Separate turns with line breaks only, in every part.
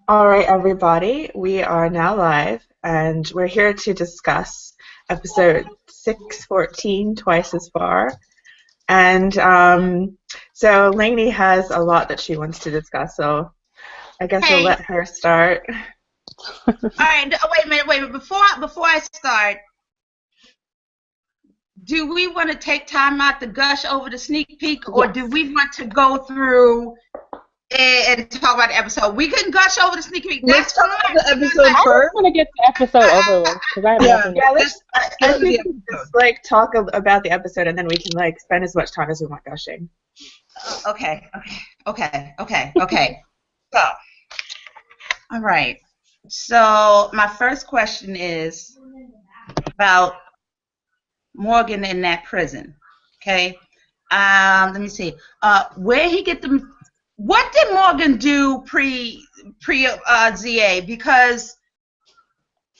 All right, everybody, we are now live, and we're here to discuss episode 614, Twice as Far. And so Lainey has a lot that she wants to discuss, so I guess we'll
Hey,
let her start.
all right. Wait a minute. Before I start, do we want to take time out to gush over the sneak peek, or
Yes.
do we want to go through and talk about the episode? We can gush over the sneak peek.
Let's
That's
talk
fine.
about the episode
I just
first.
want to get the episode over with because I have nothing to
Yeah,
Let's
I
get
think
into
we
the
can
episode.
just talk about the episode, and then we can spend as much time as we want gushing.
Okay. So, all right. So my first question is about Morgan in that prison. Okay. Let me see. Where he get the? What did Morgan do pre ZA? Because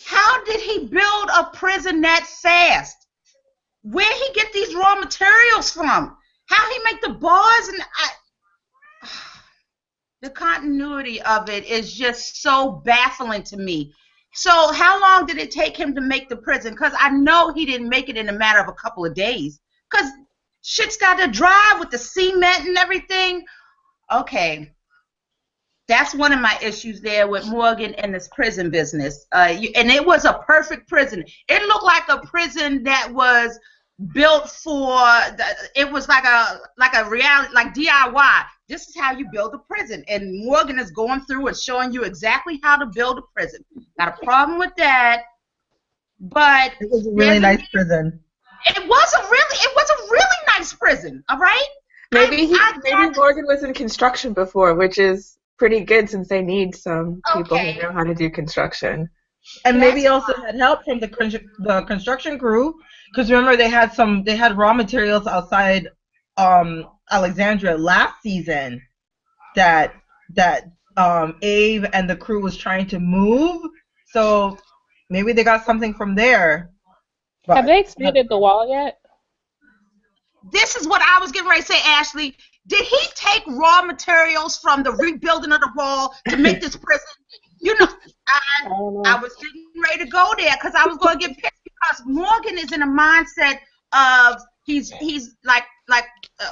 how did he build a prison that fast? Where he get these raw materials from? How he make the bars and the continuity of it is just so baffling to me. So how long did it take him to make the prison? Because I know he didn't make it in a matter of a couple of days. Because shit's got to dry with the cement and everything. Okay. That's one of my issues there with Morgan and this prison business. And it was a perfect prison. It looked like a prison that was built for, it was like a reality, like DIY. This is how you build a prison. And Morgan is going through and showing you exactly how to build a prison. Not a problem with that. But
It was a really nice prison.
it was a really nice prison, all right?
Maybe Morgan was in construction before, which is pretty good since they need some people who know how to do construction.
And maybe he also had help from the construction crew, because remember they had raw materials outside Alexandria last season that Abe and the crew was trying to move. So maybe they got something from there.
Have they expanded the wall yet?
This is what I was getting ready to say, Ashley. Did he take raw materials from the rebuilding of the wall to make this prison? You know, I was getting ready to go there because I was going to get pissed because Morgan is in a mindset of he's like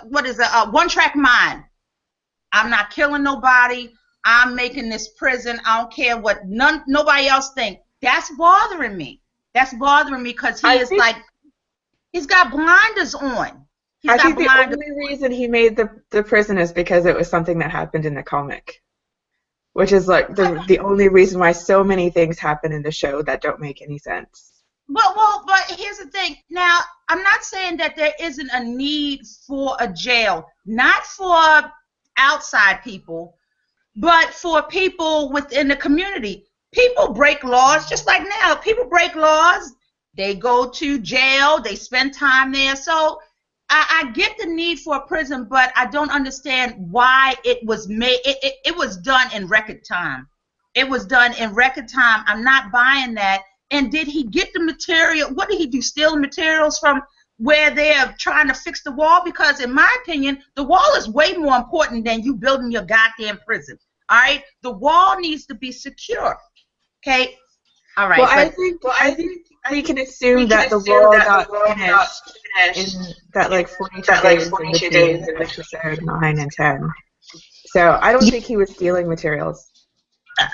what is a one-track mind. I'm not killing nobody. I'm making this prison. I don't care what nobody else think. That's bothering me. That's bothering me because he's got blinders on.
I think the only reason he made the prison is because it was something that happened in the comic, which is like the only reason why so many things happen in the show that don't make any sense.
But here's the thing. Now, I'm not saying that there isn't a need for a jail, not for outside people, but for people within the community. People break laws just like now. People break laws. They go to jail. They spend time there. So I get the need for a prison, but I don't understand why it was made. It was done in record time. It was done in record time. I'm not buying that. And did he get the material? What did he do? Steal the materials from where they're trying to fix the wall? Because in my opinion, the wall is way more important than you building your goddamn prison. All right? The wall needs to be secure. Okay? All right.
Well, I think we can assume that the wall got finished in that 42 days in episode 9 and 10. So I don't think he was stealing materials.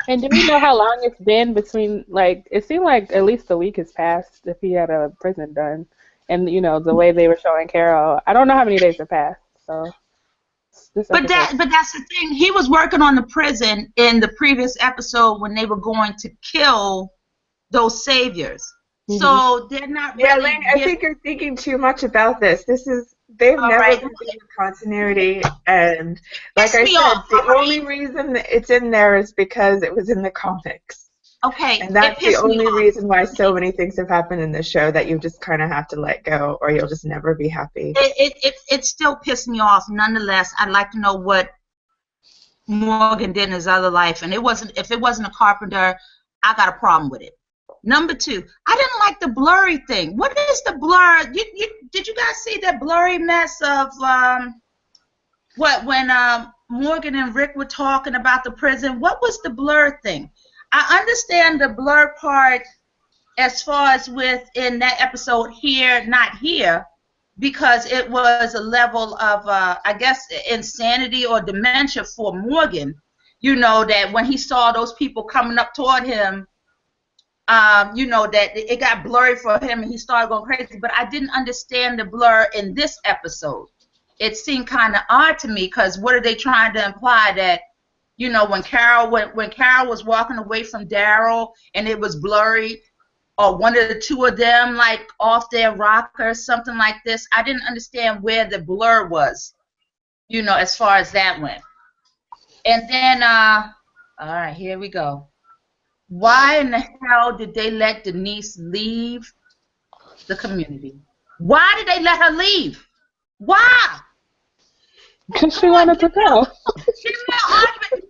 And do we know how long it's been between, it seemed like at least a week has passed if he had a prison done. And, the way they were showing Carol, I don't know how many days have passed, so.
But that's the thing. He was working on the prison in the previous episode when they were going to kill those saviors. Mm-hmm. So they're not really...
Yeah, Lane, I think you're thinking too much about this. They've never been in continuity, and like I said, the only reason it's in there is because it was in the comics.
Okay.
And that's the only reason why so many things have happened in the show that you just kind of have to let go, or you'll just never be happy.
It still pissed me off. Nonetheless, I'd like to know what Morgan did in his other life, and if it wasn't a carpenter, I got a problem with it. Number 2, I didn't like the blurry thing. What is the blur? Did you guys see that blurry mess of when Morgan and Rick were talking about the prison, what was the blur thing? I understand the blur part as far as within that episode here, not here, because it was a level of, I guess, insanity or dementia for Morgan. You know, that when he saw those people coming up toward him, you know, that it got blurry for him and he started going crazy. But I didn't understand the blur in this episode. It seemed kind of odd to me, because what are they trying to imply? That, you know, when Carol was walking away from Daryl and it was blurry, or one of the two of them like off their rocker, something like this. I didn't understand where the blur was, you know, as far as that went. And then, all right, here we go. Why in the hell did they let Denise leave the community? Why did they let her leave? Why?
Because she wanted to go.
She made argument.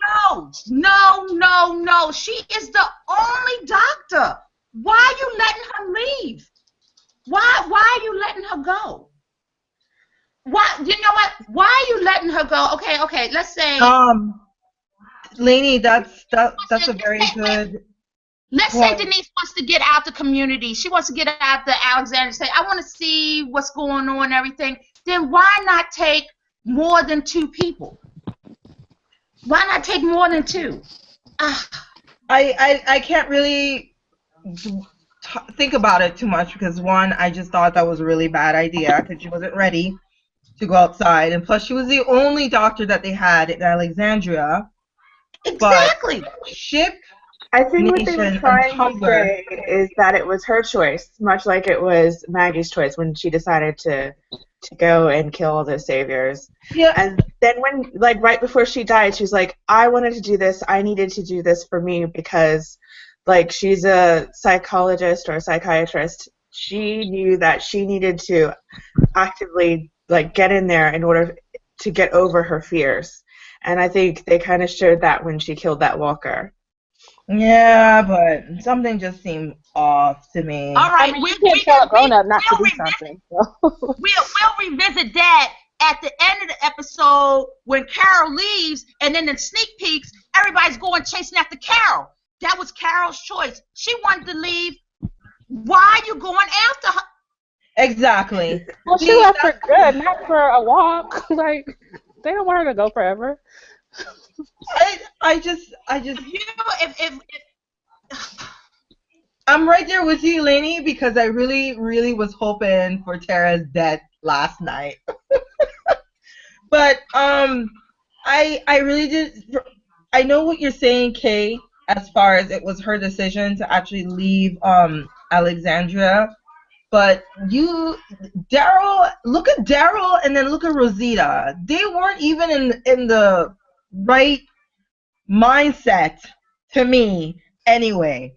No. She is the only doctor. Why are you letting her leave? Why are you letting her go? Why? You know what? Why are you letting her go? Okay. Let's say.
Lainey, that's a very good.
Let's say Denise wants to get out the community. She wants to get out the Alexandria. Say, I want to see what's going on and everything. Then why not take more than 2 people? Why not take more than 2?
I can't really think about it too much, because one, I just thought that was a really bad idea because she wasn't ready to go outside, and plus she was the only doctor that they had in Alexandria.
Exactly.
But ship.
I think what they were trying to say is that it was her choice, much like it was Maggie's choice when she decided to go and kill all those saviors.
Yeah.
And then when, like, right before she died, she's like, I wanted to do this. I needed to do this for me because, like, she's a psychologist or a psychiatrist. She knew that she needed to actively, like, get in there in order to get over her fears. And I think they kind of showed that when she killed that walker.
Yeah, but something just seemed off to me.
All right,
I mean, you can't tell a grown-up not to do something. So.
We'll revisit that at the end of the episode when Carol leaves, and then in sneak peeks, everybody's going chasing after Carol. That was Carol's choice. She wanted to leave. Why are you going after her?
Exactly.
Well, she left for good, not for a walk. Like, they don't want her to go forever.
I just.
You know, if
I'm right there with you, Lainey, because I really, really was hoping for Tara's death last night. But I really did. I know what you're saying, Kay, as far as it was her decision to actually leave Alexandria. But Daryl, look at Daryl and then look at Rosita. They weren't even in the right mindset, to me, anyway.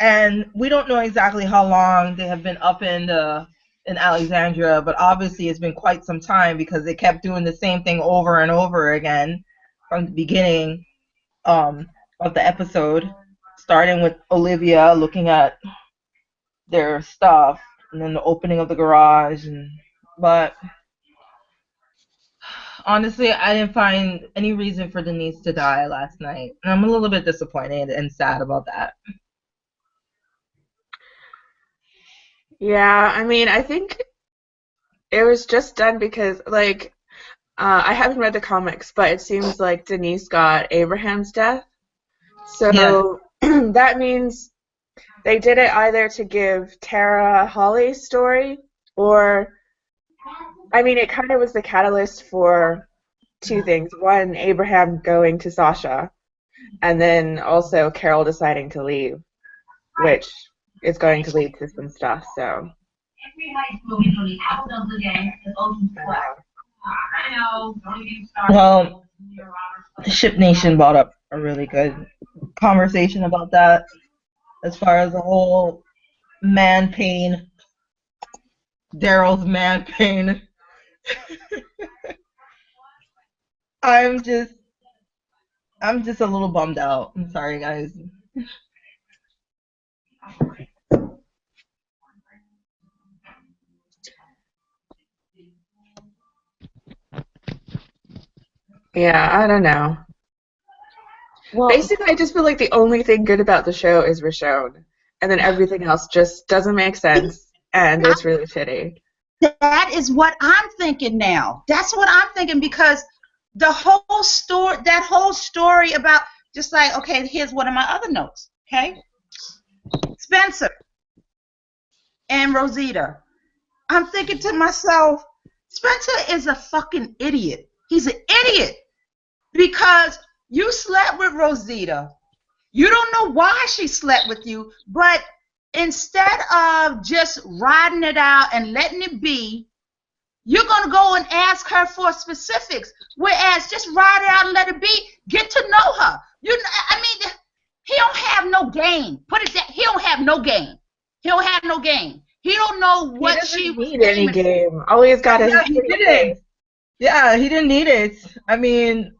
And we don't know exactly how long they have been up in Alexandria, but obviously it's been quite some time because they kept doing the same thing over and over again from the beginning of the episode, starting with Olivia looking at their stuff, and then the opening of the garage. But honestly, I didn't find any reason for Denise to die last night, and I'm a little bit disappointed and sad about that.
Yeah, I mean, I think it was just done because, like, I haven't read the comics, but it seems like Denise got Abraham's death. So that means they did it either to give Tara Holly's story, or, I mean, it kind of was the catalyst for 2 things. One, Abraham going to Sasha, and then also Carol deciding to leave, which is going to lead to some stuff, so.
Well, Ship Nation brought up a really good conversation about that as far as the whole man pain, Daryl's man pain. I'm just a little bummed out. I'm sorry, guys.
Yeah, I don't know.
Well,
Basically, I just feel like the only thing good about the show is Richonne, and then everything else just doesn't make sense, and it's really shitty.
That is what I'm thinking now. That's what I'm thinking because the whole story, that whole story about just like, okay, here's one of my other notes. Okay, Spencer and Rosita. I'm thinking to myself, Spencer is a fucking idiot. He's an idiot because you slept with Rosita. You don't know why she slept with you, but instead of just riding it out and letting it be, you're going to go and ask her for specifics. Whereas just ride it out and let it be, get to know her. I mean, he don't have no game. Put it that he don't have no game. He don't have no game. He don't know what she was
need any game. All he's got is
he didn't. Yeah, he didn't need it. I mean,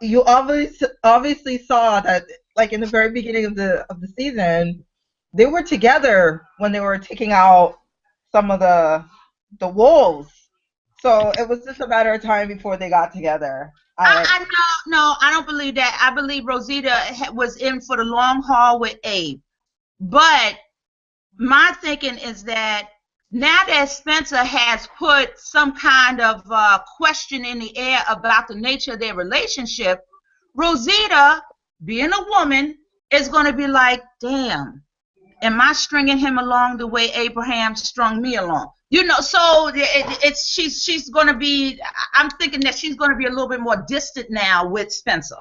you obviously saw that, like in the very beginning of the season, they were together when they were taking out some of the wolves. So it was just a matter of time before they got together.
No, I don't believe that. I believe Rosita was in for the long haul with Abe. But my thinking is that now that Spencer has put some kind of question in the air about the nature of their relationship, Rosita, being a woman, is going to be like, damn, am I stringing him along the way Abraham strung me along? You know, so she's going to be, I'm thinking that she's going to be a little bit more distant now with Spencer.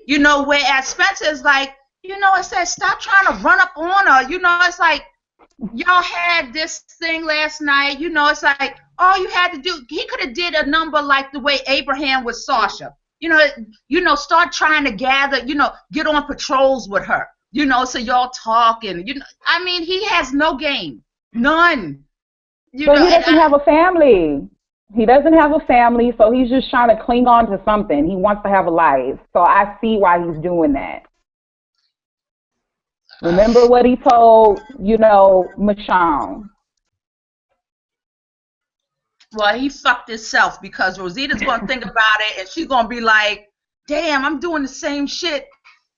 You know, whereas Spencer is like, you know, it says stop trying to run up on her. You know, it's like, y'all had this thing last night. You know, it's like all you had to do, he could have did a number like the way Abraham with Sasha. You know, start trying to gather, you know, get on patrols with her. You know, so y'all talking. You know, I mean, he has no game, none.
But he doesn't have a family. He doesn't have a family, so he's just trying to cling on to something. He wants to have a life. So I see why he's doing that. Remember what he told, you know, Michonne.
Well, he fucked himself because Rosita's going to think about it and she's going to be like, damn, I'm doing the same shit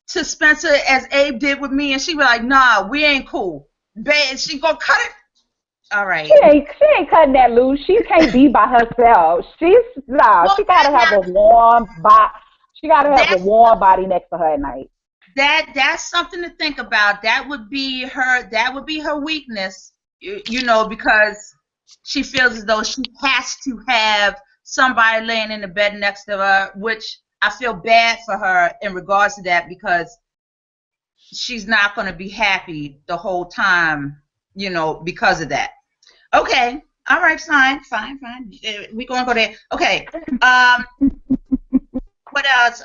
to Spencer as Abe did with me. And she be like, nah, we ain't cool. She going to cut it. All right.
She ain't cutting that loose. She can't be by herself. She gotta have a warm body. She gotta have a warm body next to her at night.
That's something to think about. That would be her weakness, you know, because she feels as though she has to have somebody laying in the bed next to her, which I feel bad for her in regards to that because she's not going to be happy the whole time, you know, because of that. Okay. All right, fine. We're going to go there. Okay. What else?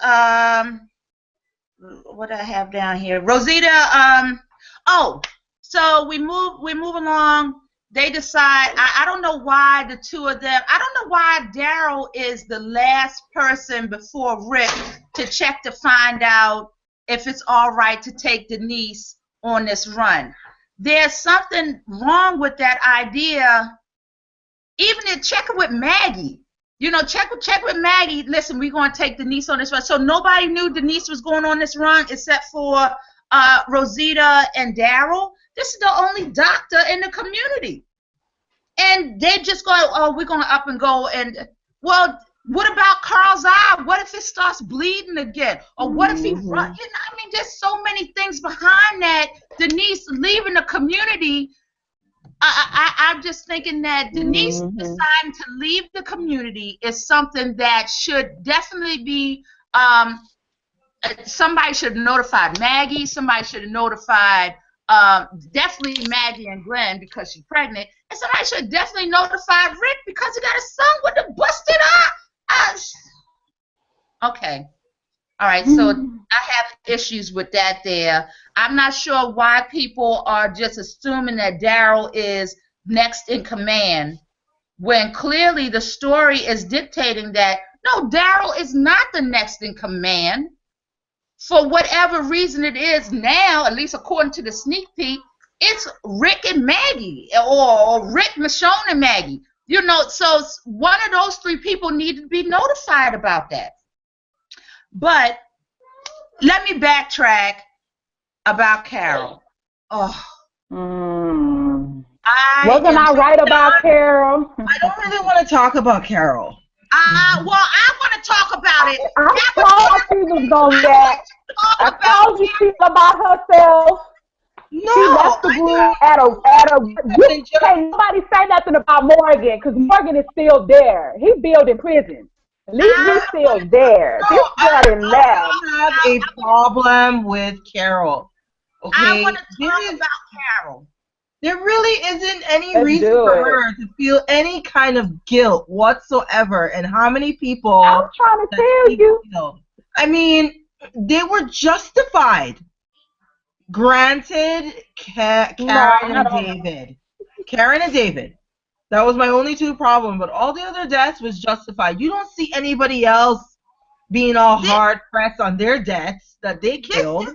What do I have down here? Rosita, so we move along. They decide, I don't know why the two of them, I don't know why Daryl is the last person before Rick to check to find out if it's all right to take Denise on this run. There's something wrong with that idea. Even in checking with Maggie, you know, check with Maggie. Listen, we're going to take Denise on this run. So nobody knew Denise was going on this run except for Rosita and Daryl. This is the only doctor in the community. And they just go, oh, we're going to up and go. And, well, what about Carl's eye? What if it starts bleeding again? Or what if he runs? You know, I mean, there's so many things behind that. Denise leaving the community. I'm just thinking that Denise deciding to leave the community is something that should definitely be, somebody should have notified Maggie. Somebody should have notified definitely Maggie and Glenn because she's pregnant. And somebody should have definitely notified Rick because he got a son with a busted eye. Okay. All right, so I have issues with that there. I'm not sure why people are just assuming that Daryl is next in command when clearly the story is dictating that, no, Daryl is not the next in command. For whatever reason it is now, at least according to the sneak peek, it's Rick and Maggie or Rick, Michonne, and Maggie. You know, so one of those three people needed to be notified about that. But let me backtrack about Carol. Oh.
Wasn't I right about Carol?
I don't really want to talk about Carol.
Well, I want to talk about it.
I told she was going to get. I told you she about herself.
No,
she left the group at a. You can't nobody say nothing about Morgan because Morgan is still there. He building prison. At least he's still there. This girl didn't left.
I have a problem with Carol. Okay,
I want to talk about Carol.
There really isn't any reason for her to feel any kind of guilt whatsoever. And how many people?
I'm trying to tell you.
I mean, they were justified. Granted, Karen and David. Karen and David. That was my only two problems. But all the other deaths was justified. You don't see anybody else being all hard pressed on their deaths that they killed.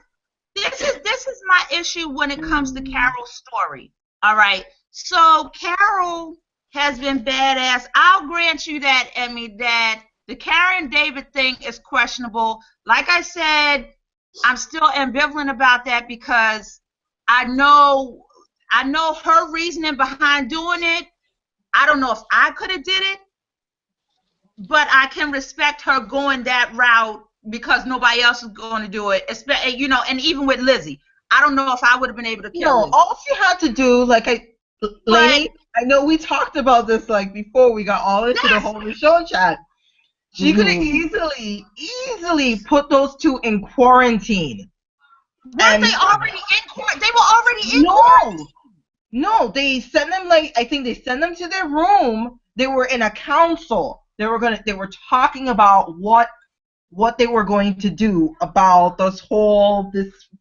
This is my issue when it comes to Carol's story. All right. So Carol has been badass. I'll grant you that, Emmy, that the Karen David thing is questionable. Like I said, I'm still ambivalent about that because I know her reasoning behind doing it. I don't know if I could have did it, but I can respect her going that route because nobody else is going to do it. Especially, you know, and even with Lizzie, I don't know if I would have been able to kill Lizzie.
All she had to do, Lainey, I know we talked about this before we got all into the whole Richonne chat. She could have easily put those two in quarantine.
Weren't they already in quarantine? They were already in quarantine.
No, they sent them I think they sent them to their room. They were in a council. They were talking about what they were going to do about this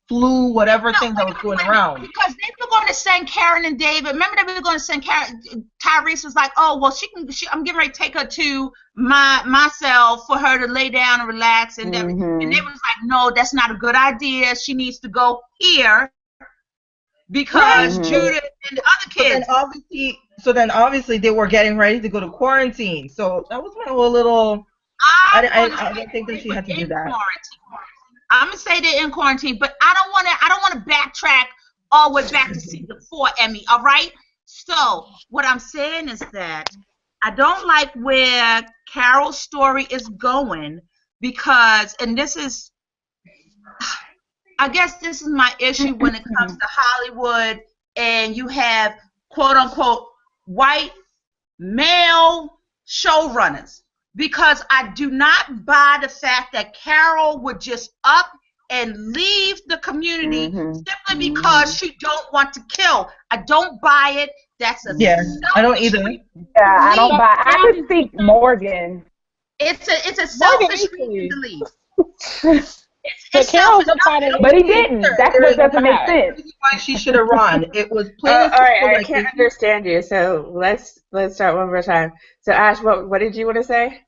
flu, whatever thing that was going around.
Because they were going to send Karen and David. Remember they were going to send Karen. Tyrese was like, oh, well, I'm getting ready to take her to my cell for her to lay down and relax. And everything. And they was like, no, that's not a good idea. She needs to go here because Judith and the other kids.
So then obviously they were getting ready to go to quarantine. So that was my little... I don't think that she had to do that.
I'm gonna say they're in quarantine, but I don't want to backtrack all the way back to season 4, Emmy. All right. So what I'm saying is that I don't like where Carol's story is going because, and this is, I guess this is my issue when it comes to Hollywood, and you have quote unquote white male showrunners. Because I do not buy the fact that Carol would just up and leave the community simply because she don't want to kill. I don't buy it. That's a
I don't either.
Yeah, I don't buy. I could see Morgan.
It's a selfish reason to leave.
But Carol's
but he didn't. That's what doesn't make sense.
Why she should have run? It was plain.
All right, I can't understand you. So let's start one more time. So Ash, what did you want to say?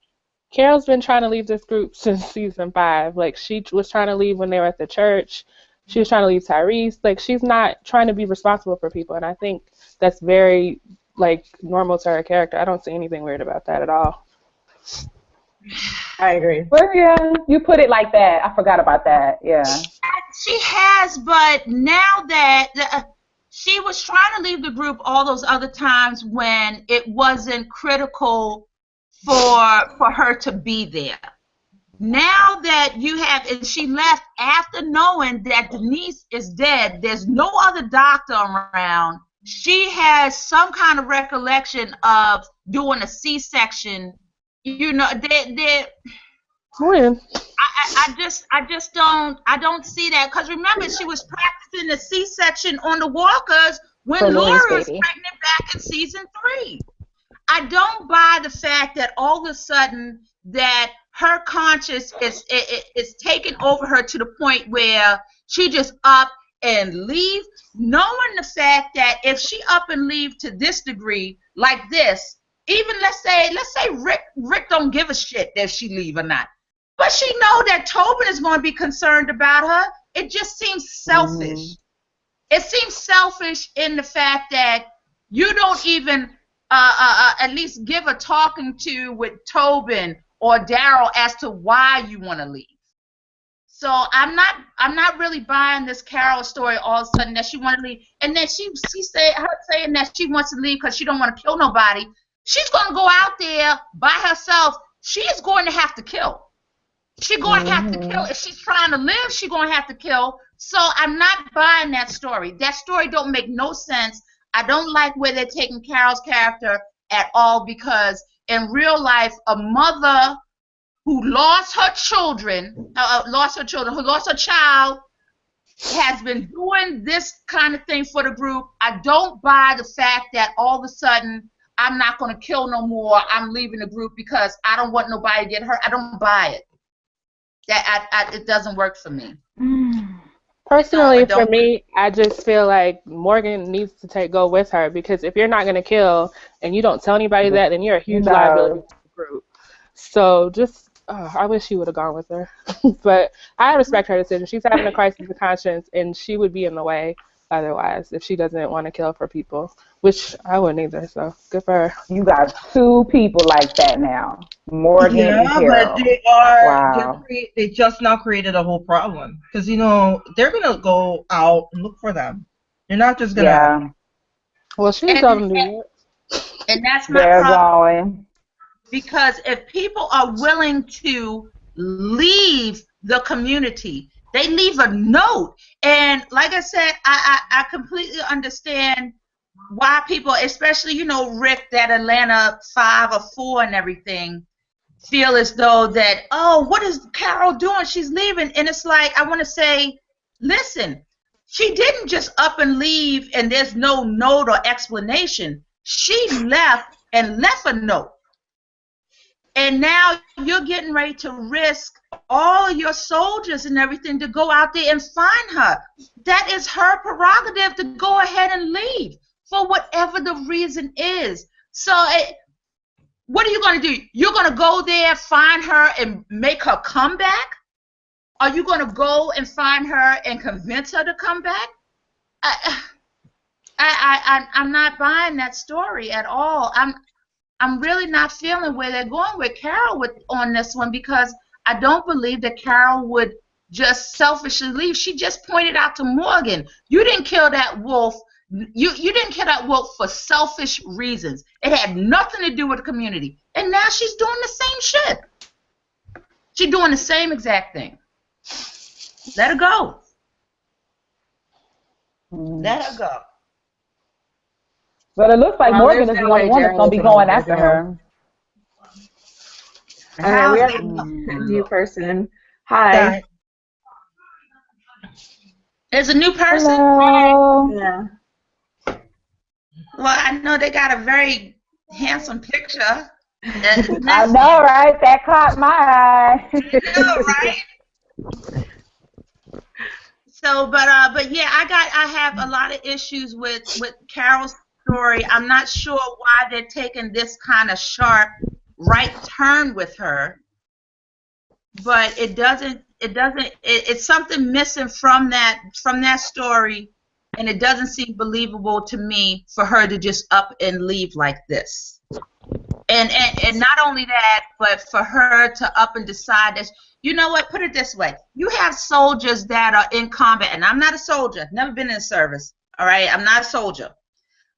Carol's been trying to leave this group since season 5. Like, she was trying to leave when they were at the church. She was trying to leave Tyrese. Like, she's not trying to be responsible for people, and I think that's very normal to her character. I don't see anything weird about that at all.
I agree.
Well, yeah, you put it like that. I forgot about that. Yeah.
She has, but now that she was trying to leave the group all those other times when it wasn't critical for her to be there. Now that you have, and she left after knowing that Denise is dead, there's no other doctor around. She has some kind of recollection of doing a C-section. You know,
When?
I just don't see that, because remember she was practicing the C-section on the walkers when Laura was pregnant back in season 3. I don't buy the fact that all of a sudden that her conscience is taking over her to the point where she just up and leave, knowing the fact that if she up and leave to this degree like this, even let's say Rick don't give a shit if she leave or not, but she know that Tobin is going to be concerned about her. It just seems selfish. It seems selfish in the fact that you don't even at least give a talking to with Tobin or Daryl as to why you want to leave. So I'm not really buying this Carol story all of a sudden that she want to leave, and then she said her saying that she wants to leave because she don't want to kill nobody. She's going to go out there by herself. She is going to have to kill. She's going to have to kill. If she's trying to live, she's going to have to kill. So I'm not buying that story. That story don't make no sense. I don't like where they're taking Carol's character at all, because in real life, a mother who lost her children, who lost her child, has been doing this kind of thing for the group. I don't buy the fact that all of a sudden I'm not going to kill no more. I'm leaving the group because I don't want nobody to get hurt. I don't buy it. It doesn't work for me.
Personally, for me, I just feel like Morgan needs to go with her, because if you're not going to kill and you don't tell anybody that, then you're a huge liability to the group. So just, I wish she would have gone with her. But I respect her decision. She's having a crisis of conscience, and she would be in the way otherwise if she doesn't want to kill for people, which I wouldn't either. So good for her.
You got two people like that now, Morgan and Carol.
But they are, they just now created a whole problem, because they're gonna go out and look for them. You're not just gonna.
Yeah.
Well, she told them to do it.
And that's my
They're
problem.
going.
Because if people are willing to leave the community, they leave a note. And like I said, I completely understand why people, especially, Rick, that Atlanta 5 or 4 and everything, feel as though that, oh, what is Carol doing? She's leaving. And it's like, I want to say, listen, she didn't just up and leave and there's no note or explanation. She left and left a note. And now you're getting ready to risk all your soldiers and everything to go out there and find her. That is her prerogative to go ahead and leave for whatever the reason is. So what are you going to do? You're going to go there, find her, and make her come back? Are you going to go and find her and convince her to come back? I'm not buying that story at all. I'm really not feeling where they're going with Carol on this one, because I don't believe that Carol would just selfishly leave. She just pointed out to Morgan, you didn't kill that wolf. You didn't kill that wolf for selfish reasons. It had nothing to do with the community. And now she's doing the same shit. She's doing the same exact thing. Let her go. Let her go.
But it looks like Morgan is the only one that's going to be going after her.
And we have a new person. Hi.
There's a new person?
Hello.
Yeah.
Well, I know they got a very handsome picture.
I know, right? That caught my eye.
I know, right? So, but yeah, I have a lot of issues with Carol's story. I'm not sure why they're taking this kind of sharp right turn with her, but it's something missing from that story, and it doesn't seem believable to me for her to just up and leave like this. And not only that, but for her to up and decide that, you know what, put it this way, you have soldiers that are in combat, and I'm not a soldier, never been in service, all right, I'm not a soldier.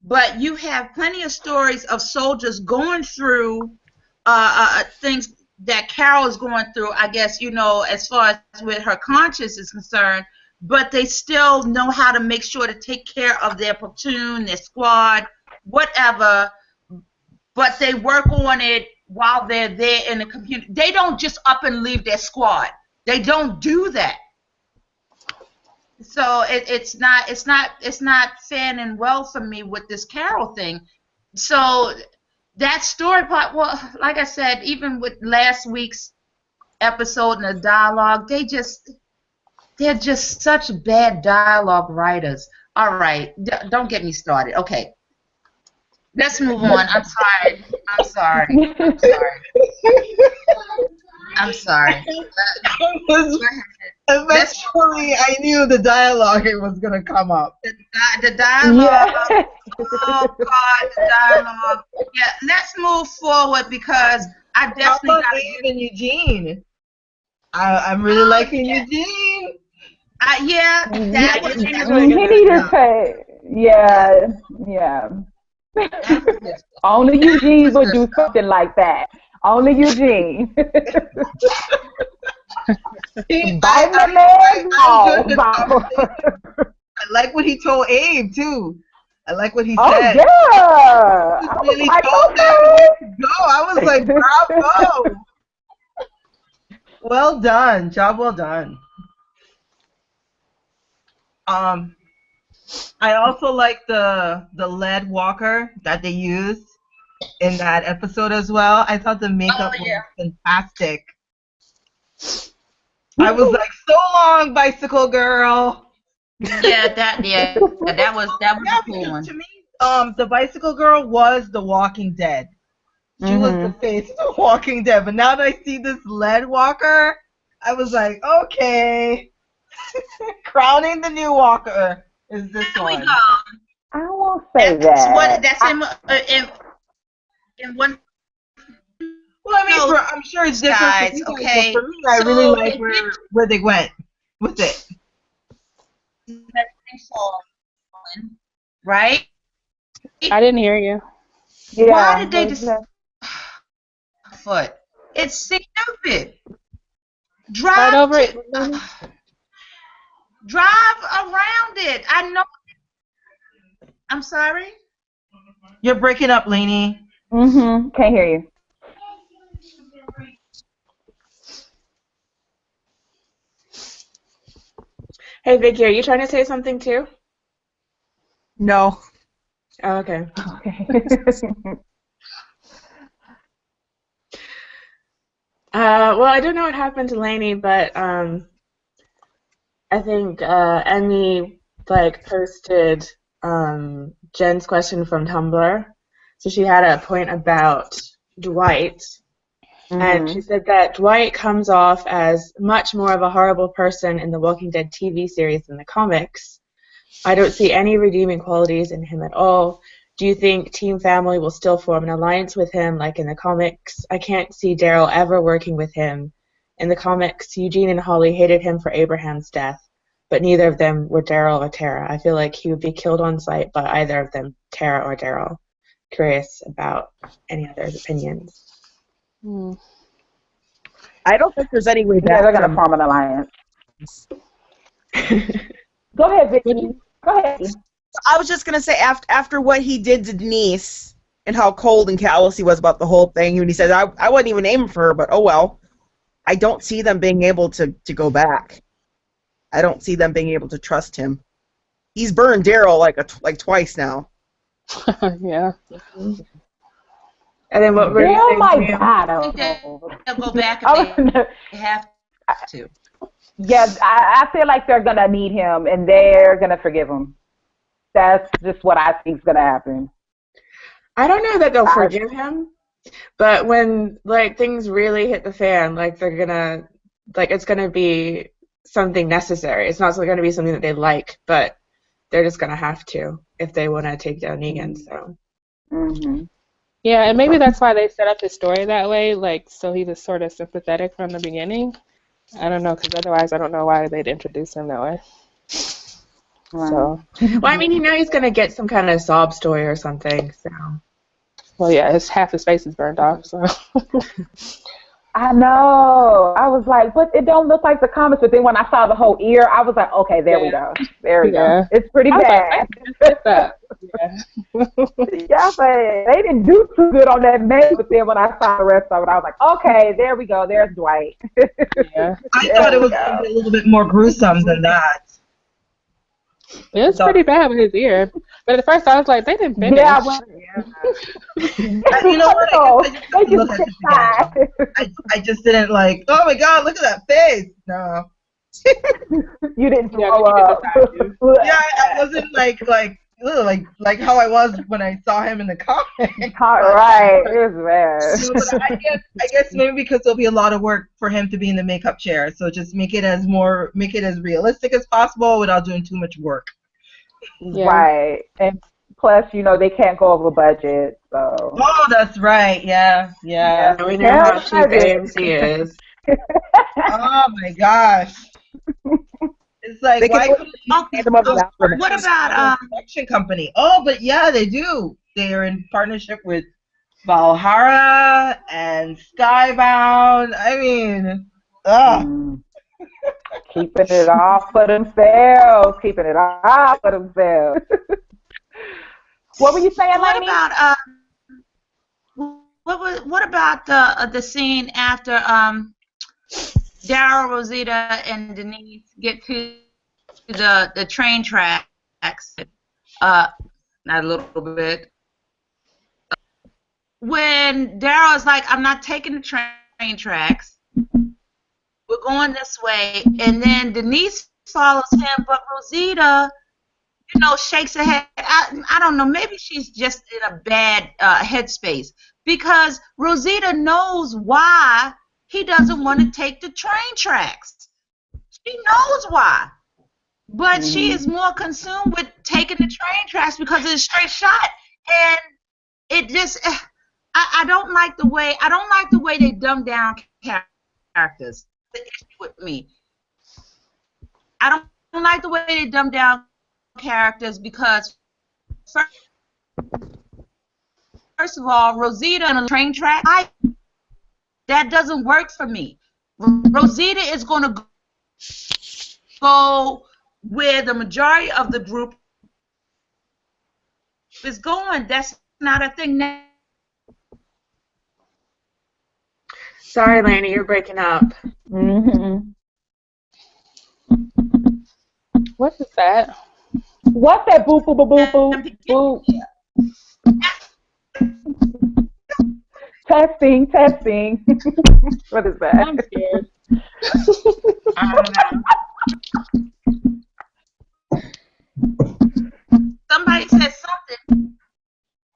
But you have plenty of stories of soldiers going through things that Carol is going through, I guess, as far as with her conscience is concerned, but they still know how to make sure to take care of their platoon, their squad, whatever, but they work on it while they're there in the community. They don't just up and leave their squad. They don't do that. So it's not fair and well for me with this Carol thing. So that story part, well, like I said, even with last week's episode and the dialogue, they're just such bad dialogue writers. All right, don't get me started. Okay, let's move on. I'm sorry. Go ahead.
Eventually, I knew the dialogue was gonna come up.
The dialogue.
Yeah.
Oh God, the dialogue. Yeah, let's move forward because I
How
definitely
about
got
Abe and Eugene? I'm really liking
yeah.
Eugene.
Yeah, that was
Eugene is really
He
good.
needed to, yeah.
that was good.
Only
That
Eugene
was
would
good
do
stuff.
something like that. Only Eugene.
I,
Bite
I,
my legs
I enjoyed the
off.
conversation. I like what he told Abe too. I like what he
Oh
said.
yeah. I was
Really
like,
told them where to go. I was like, bravo. Well done. Job well done. I also like the lead walker that they used in that episode as well. I thought the makeup was fantastic. I was like, so long, bicycle girl.
Yeah, that was a cool
Because
one.
to me, the bicycle girl was The Walking Dead. She was the face of The Walking Dead. But now that I see this lead walker, I was like, okay. Crowning the new walker is this
There we
one.
go.
I won't say
That's
that.
what. That's in one.
Well, I mean,
No,
I'm sure it's different
guys,
for you guys,
okay?
but for me, I
So
really like
they did
where they went with it.
everything falling, right?
I didn't hear you.
Yeah.
Why did they
what's that?
foot? It's stupid.
Start
Drive
over it.
drive around it. I know. I'm sorry.
You're breaking up, Lainey.
Can't hear you.
Hey, Vicky, are you trying to say something too?
No.
Oh, okay.
Okay.
Well, I don't know what happened to Lainey, but I think Emmy posted Jen's question from Tumblr. So she had a point about Dwight, and she said that Dwight comes off as much more of a horrible person in the Walking Dead TV series than the comics. I don't see any redeeming qualities in him at all. Do you think Team Family will still form an alliance with him like in the comics? I can't see Daryl ever working with him. In the comics, Eugene and Holly hated him for Abraham's death, but neither of them were Daryl or Tara. I feel like he would be killed on sight by either of them, Tara or Daryl. Curious about any other opinions.
I don't think there's any way
Yeah,
back.
they're gonna form an alliance. Go ahead, Vicky. Go ahead.
I was just gonna say after what he did to Denise and how cold and callous he was about the whole thing, and he said I wasn't even aiming for her, but oh well. I don't see them being able to go back. I don't see them being able to trust him. He's burned Daryl like twice now.
Yeah.
And then what were you
Oh
saying,
my
Sam?
God.
I think they'll go back if they have to.
Yeah, I feel like they're gonna need him and they're gonna forgive him. That's just what I think is gonna happen.
I don't know that they'll forgive him, but when things really hit the fan, they're gonna it's gonna be something necessary. It's not gonna be something that they like, but they're just gonna have to if they want to take down Negan. So.
Yeah, and maybe that's why they set up his story that way, so he was sort of sympathetic from the beginning. I don't know, because otherwise I don't know why they'd introduce him that way. So.
Well, I mean, he's gonna get some kind of sob story or something. So.
Well, yeah, half his face is burned off. So.
I know. I was like, but it don't look like the comics. But then when I saw the whole ear, I was like, okay, there we go. There we go. It's pretty bad. Yeah, but they didn't do too good on that man. But then when I saw the rest of it, I was like, okay, there we go. There's Dwight.
I thought it was a little bit more gruesome than that.
It was pretty bad with his ear. But at first I was like, they didn't finish.
Yeah,
you know what? I just didn't oh my God, look at that face. No.
You didn't throw up.
Yeah, I wasn't like how I was when I saw him in the comic.
Right, it's bad.
No, but I guess maybe because there'll be a lot of work for him to be in the makeup chair, so just make it as realistic as possible without doing too much work.
Yeah.
Right, and plus, they can't go over budget, so.
Oh, that's right. Yeah.
And we know how cheap AMC is.
Oh my gosh. It's like,
They can
why couldn't
What about
production company? Oh, but yeah, they do. They are in partnership with Valhalla and Skybound. I mean,
Keeping it all for themselves. Keeping it all for themselves. What were you saying,
what
Lainey?
about what about the scene after Daryl, Rosita, and Denise get to the train tracks? Not a little bit. When Daryl is like, I'm not taking the train tracks. We're going this way. And then Denise follows him, but Rosita, shakes her head. I don't know. Maybe she's just in a bad headspace because Rosita knows why he doesn't want to take the train tracks. She knows why. But she is more consumed with taking the train tracks because it's a straight shot. And it just, I don't like the way they dumb down characters. The issue with me. I don't like the way they dumb down characters because first of all, Rosita on a train track, that doesn't work for me. Rosita is going to go where the majority of the group is going. That's not a thing now.
Sorry, Lainey, you're breaking up.
Mm-hmm.
What is that?
What's that? Boop, boop, boop, boop, boop. Testing. What is that?
I'm scared.
I don't know.
Somebody said something.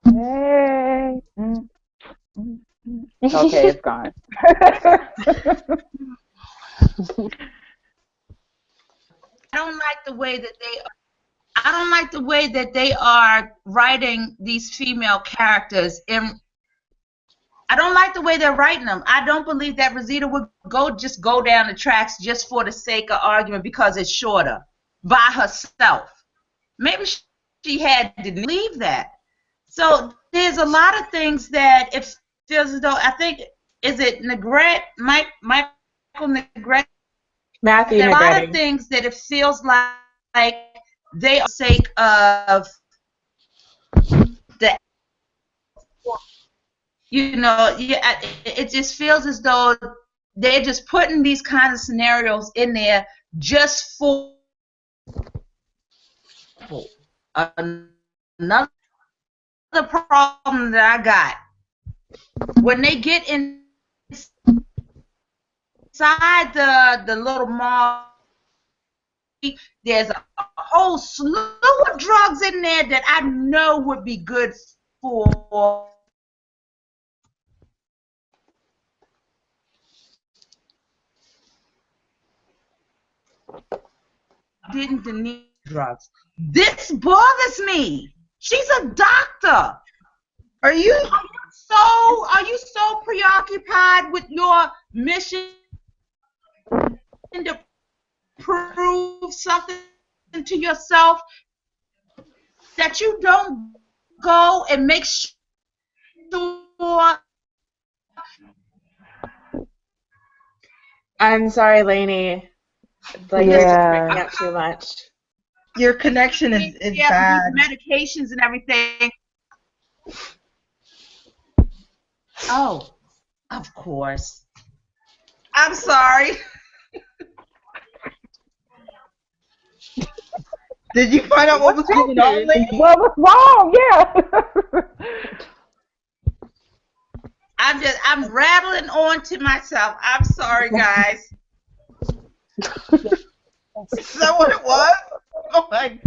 Hey. Okay, it's gone.
I don't like the way that they are writing these female characters, and I don't like the way they're writing them. I don't believe that Rosita would go down the tracks just for the sake of argument because it's shorter by herself. Maybe she had to leave that. So there's a lot of things that it feels as though, I think, is it Negrete, Michael Negrete?
Matthew
There are a lot
Negrete.
of things that it feels like they are for the sake of the, it just feels as though they're just putting these kinds of scenarios in there just for another problem that I got. When they get inside the little mall, there's a whole slew of drugs in there that I know would be good for didn't need drugs. This bothers me. She's a doctor.
Are you
so preoccupied with your mission to prove something to yourself that you don't go and make sure?
I'm sorry, Lainey. Like,
Yeah.
you're just breaking up too much.
your connection is bad.
Medications and everything. Oh, of course. I'm sorry.
Did you find out what was going on, lady?
What was wrong? Yeah.
I'm rattling on to myself. I'm sorry, guys.
Is that what it was? Oh my.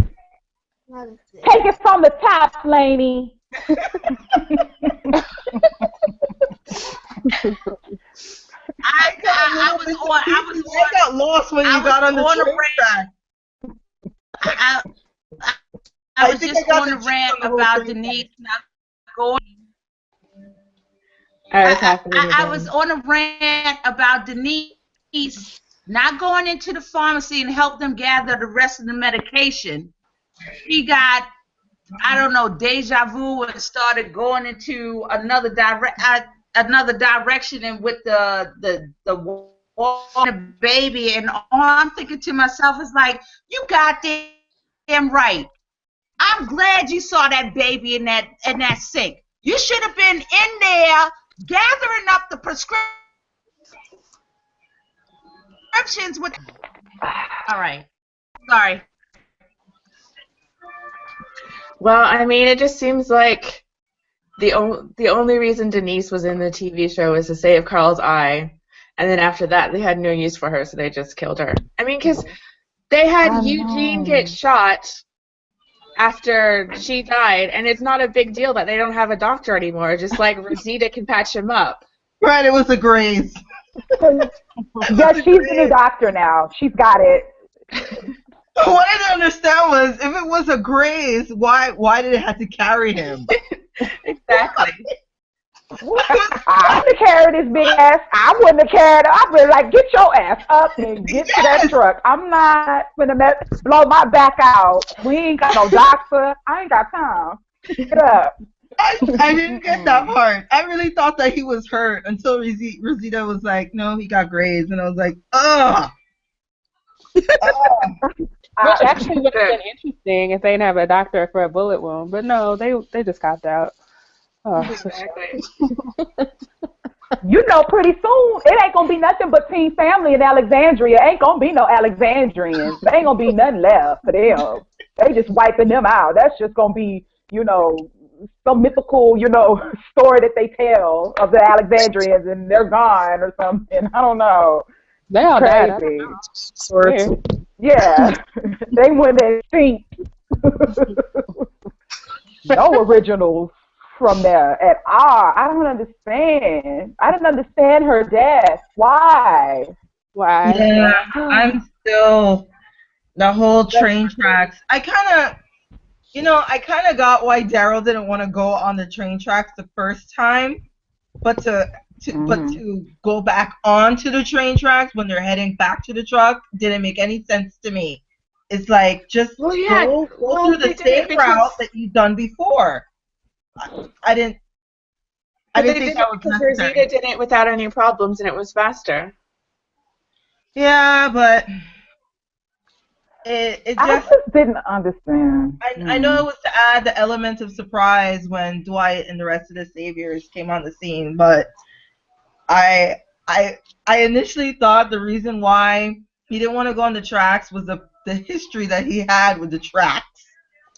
Take it so Stop, Laney.
I got lost when you got on the train track.
I was just on a rant about Denise not going. I was on a rant about Denise not going into the pharmacy and help them gather the rest of the medication. She got, I don't know, deja vu and started going into another direction, and with the baby, and all I'm thinking to myself is like, you got damn right. I'm glad you saw that baby in that sink. You should have been in there gathering up the prescriptions with. All right, sorry.
Well, I mean, it just seems like the only reason Denise was in the TV show was to save Carl's eye, and then after that, they had no use for her, so they just killed her. I mean, because they had Eugene get shot after she died, and it's not a big deal that they don't have a doctor anymore. Just like Rosita can patch him up.
Right, it was a graze.
Yeah, she's the new doctor now. She's got it.
What I didn't understand was, if it was a graze, why did it have to carry him?
Exactly.
I wouldn't have carried his big ass. I wouldn't have carried her. I'd be like, get your ass up and get to that truck. I'm not gonna blow my back out. We ain't got no doctor. I ain't got time. Get up.
I didn't get that part. I really thought that he was hurt until Rosita was like, no, he got grazed. And I was like, ugh.
Which actually would have been interesting if they didn't have a doctor for a bullet wound. But no, they just copped out. Oh,
Exactly.
You know, pretty soon, it ain't going to be nothing but Team Family in Alexandria. Ain't going to be no Alexandrians. There ain't going to be nothing left for them. They just wiping them out. That's just going to be, you know, some mythical, you know, story that they tell of the Alexandrians, and they're gone or something. I don't know.
they all died.
Crazy. Yeah. They went extinct. No originals from there at all. I don't understand. I didn't understand her death. Why?
Yeah, I'm still the whole train tracks. I kind of got why Daryl didn't want to go on the train tracks the first time, but to go back onto the train tracks when they're heading back to the truck didn't make any sense to me. It's like, just go through the same route that you've done before. I didn't think that was necessary.
Rosita did it without any problems, and it was faster.
Yeah, but I
just didn't understand.
I know it was to add the element of surprise when Dwight and the rest of the Saviors came on the scene, but I initially thought the reason why he didn't want to go on the tracks was the history that he had with the tracks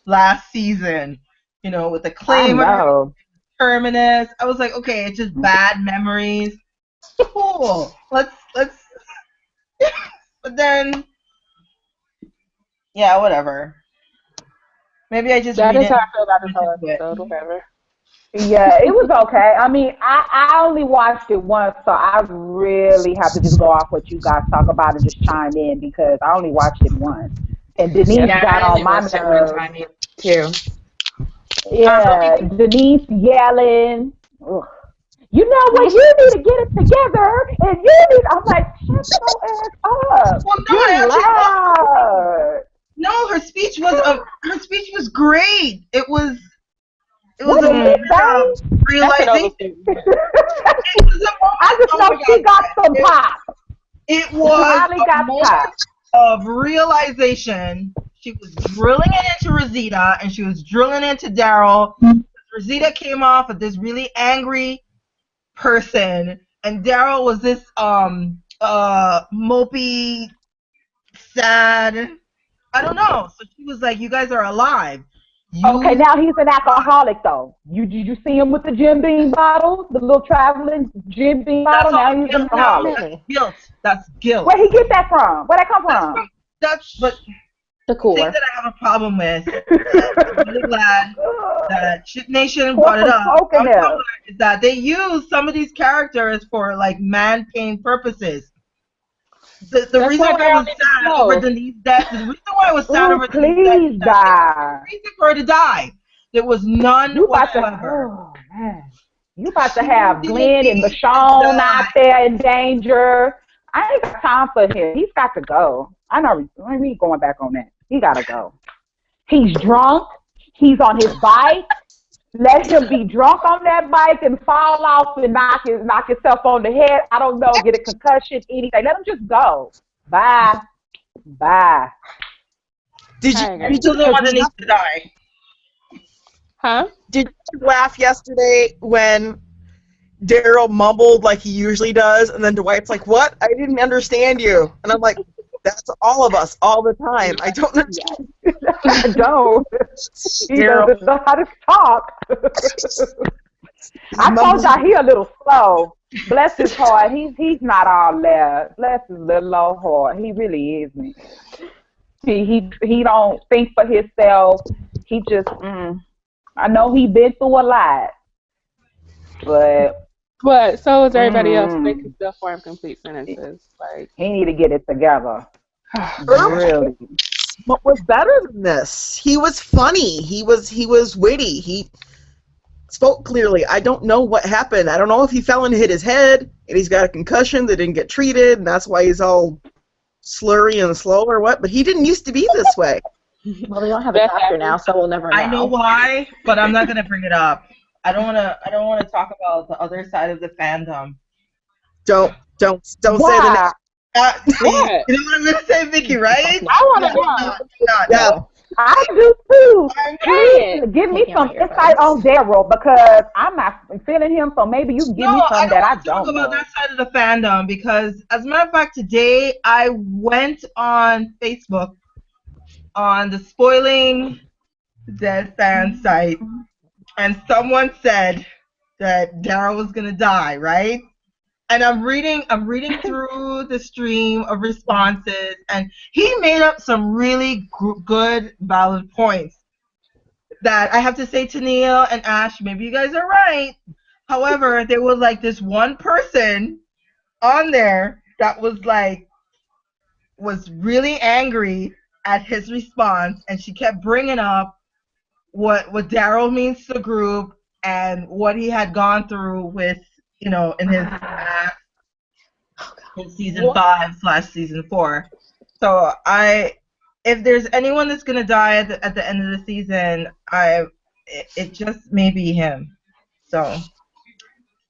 last season. You know, with the claimer, terminus. I was like, okay, it's just bad memories. Cool. Let's. But then, yeah, whatever. Maybe I just.
That is how I feel about this whole episode. Whatever.
Yeah, it was okay. I mean, I only watched it once, so I really have to just go off what you guys talk about and just chime in because I only watched it once. And Denise got on my nerves
too.
Yeah, Denise yelling. Ugh. You know what? You need to get it together, and you need. I'm like, shut your ass up.
Well, no, her speech was great. It was a moment of realization.
I just know she got some pop.
It was a moment of realization. She was drilling it into Rosita, and she was drilling into Daryl. Rosita came off as this really angry person, and Daryl was this mopey, sad. I don't know. So she was like, "You guys are alive."
Okay, now he's an alcoholic, though. Did you see him with the Jim Beam bottle, the little traveling Jim Beam bottle? Now he's an alcoholic.
That's guilt. That's guilt.
Where'd he get that from? Where'd that come from? The
thing
core.
that I have a problem with, I'm really glad that Shit Nation brought it up on Tumblr, is that they use some of these characters for like man pain purposes. The reason why I was sad over Denise's death, the reason why I was sad over Denise's death is that there was no reason for her to die. There was none whatsoever.
Oh man. You about to have Glenn and Michonne out there in danger. I ain't got time for him. He's got to go. I know. We ain't going back on that. He got to go. He's drunk. He's on his bike. Let him be drunk on that bike and fall off and knock himself on the head. I don't know. Get a concussion, anything. Let him just go. Bye. Bye.
Did you
want Denise to die?
Huh?
Did you laugh yesterday when Daryl mumbled like he usually does, and then Dwight's like, "What? I didn't understand you." And I'm like, "That's all of us, all the time. I don't understand."
I don't. He doesn't know how to talk. I told y'all he a little slow. Bless his heart. He's not all there. Bless his little old heart. He really isn't. He don't think for himself. He just. I know he been through a lot, but
so is everybody else. They can still form complete sentences. Like
he need to get it together. Really.
What was better than this? He was funny. He was witty. He spoke clearly. I don't know what happened. I don't know if he fell and hit his head, and he's got a concussion that didn't get treated, and that's why he's all slurry and slow or what. But he didn't used to be this way.
Well, we don't have a doctor now, so we'll never know.
I know why, but I'm not gonna bring it up. I don't wanna talk about the other side of the fandom.
Don't say the name.
What? You know what I'm gonna say, Vicky, right?
I want to know.
Yeah.
I do too. Please give me some insight on Daryl because I'm not feeling him. So maybe you can give me something that I don't
talk about
know.
that side of the fandom because, as a matter of fact, today I went on Facebook on the Spoiling Dead fan site, and someone said that Daryl was gonna die, right? And I'm reading through the stream of responses, and he made up some really good, valid points that I have to say to Neil and Ash, maybe you guys are right. However, there was like this one person on there that was really angry at his response, and she kept bringing up what Daryl means to the group and what he had gone through with, in his past in season 5/season 4. So if there's anyone that's gonna die at the end of the season, it just may be him. So.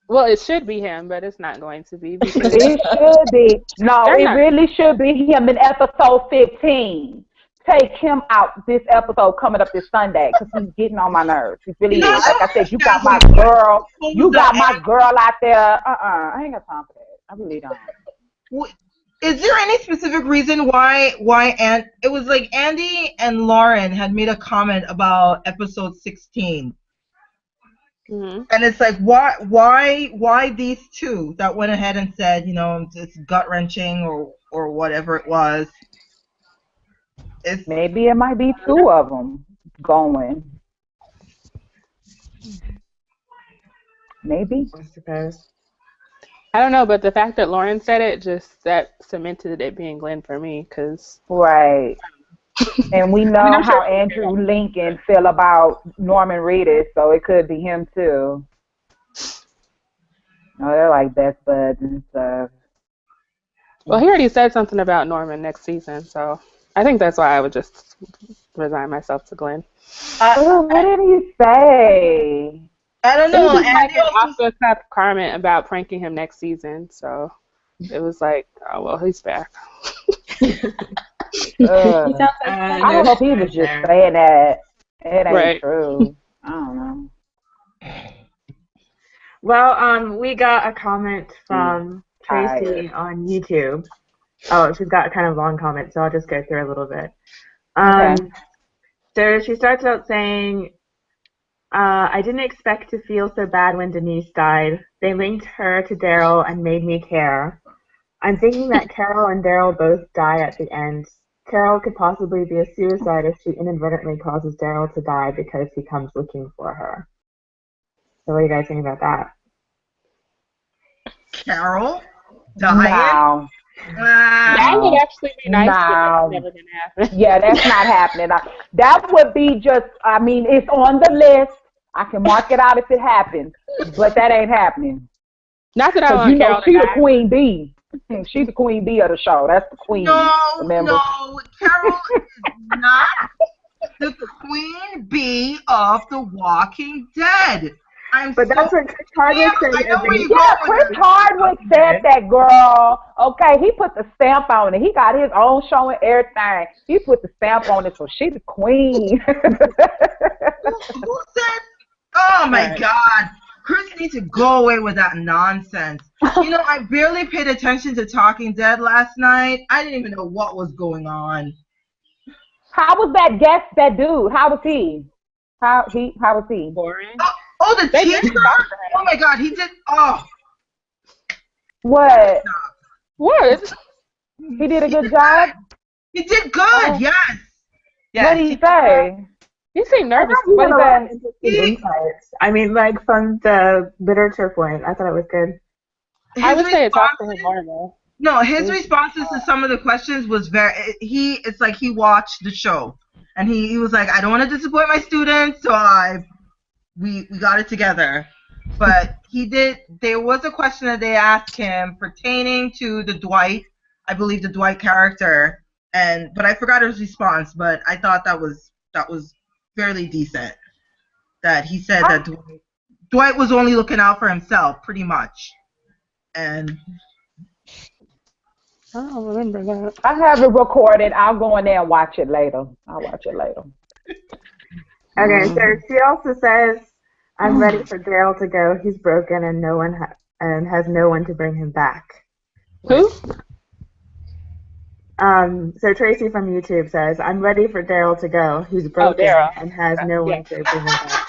Well, it should be him, but it's not going to be. Because
it should be. No, it really should be him in episode 15. Take him out this episode coming up this Sunday because he's getting on my nerves. He really is. Like I said, you got my girl. You got my girl out there. I ain't got time for that. I really don't.
Is there any specific reason why it was like Andy and Lauren had made a comment about episode 16? Mm-hmm. And it's like, why these two that went ahead and said, it's gut-wrenching or whatever it was.
Maybe it might be two of them going. Maybe.
I suppose.
I don't know, but the fact that Lauren said it, that cemented it being Glenn for me, because...
Right. And we know how Andrew Lincoln feel about Norman Reedus, so it could be him too. No, they're like best buds and stuff.
Well, he already said something about Norman next season, so I think that's why I would just resign myself to Glenn.
What did he say?
I don't know.
It was like an off-the-cuff comment about pranking him next season, so it was like, oh, well, he's back.
I hope he was just saying that. It ain't true. I don't know.
Well, we got a comment from Tracy on YouTube. Oh, she's got a kind of long comment, so I'll just go through a little bit. So she starts out saying, I didn't expect to feel so bad when Denise died. They linked her to Daryl and made me care. I'm thinking that Carol and Daryl both die at the end. Carol could possibly be a suicide if she inadvertently causes Daryl to die because he comes looking for her. So what do you guys think about that?
Carol dying?
No.
That would actually be nice, but
No.
that's never gonna happen.
Yeah, that's not happening. That would be just, I mean, it's on the list. I can mark it out if it happens, but that ain't happening.
Not that I
Because
want
you know
Carol to
she's the
die.
queen bee. She's the queen bee of the show. That's the queen.
No,
remember?
no, Carol is not the queen bee of The Walking Dead.
But that's what Chris Hardwick said.
I know where you're
Yeah,
going with
Chris
this.
Hardwick said that, girl. Okay, he put the stamp on it. He got his own show and everything. He put the stamp on it, so she's the queen.
Who said? Oh my
Right.
God. Chris needs to go away with that nonsense. You know, I barely paid attention to Talking Dead last night. I didn't even know what was going on.
How was that guest, that dude? How was he? How was he?
Boring.
Oh, the
They
teacher?
didn't talk to him.
Oh my God, he did. Oh,
What?
What?
He did a good job?
he did good. Yes.
What did he say?
He seemed nervous.
He
What
had a
is
lot
that?
of interesting insights. I mean, like from the literature point, I thought it was good.
I
His
would say talk to him
responses-
more though.
No, his responses to some of the questions was it's like he watched the show and he was like, I don't want to disappoint my students, so we got it together. But there was a question that they asked him pertaining to the Dwight, I believe the Dwight character, but I forgot his response, but I thought that was fairly decent. That he said that Dwight was only looking out for himself pretty much. And
I don't remember that.
I have it recorded. I'll go in there and watch it later. I'll watch it later.
Okay, so she also says, "I'm ready for Daryl to go. He's broken, and and has no one to bring him back."
Who?
So Tracy from YouTube says, "I'm ready for Daryl to go. He's broken
Daryl.
and has no one to bring him back."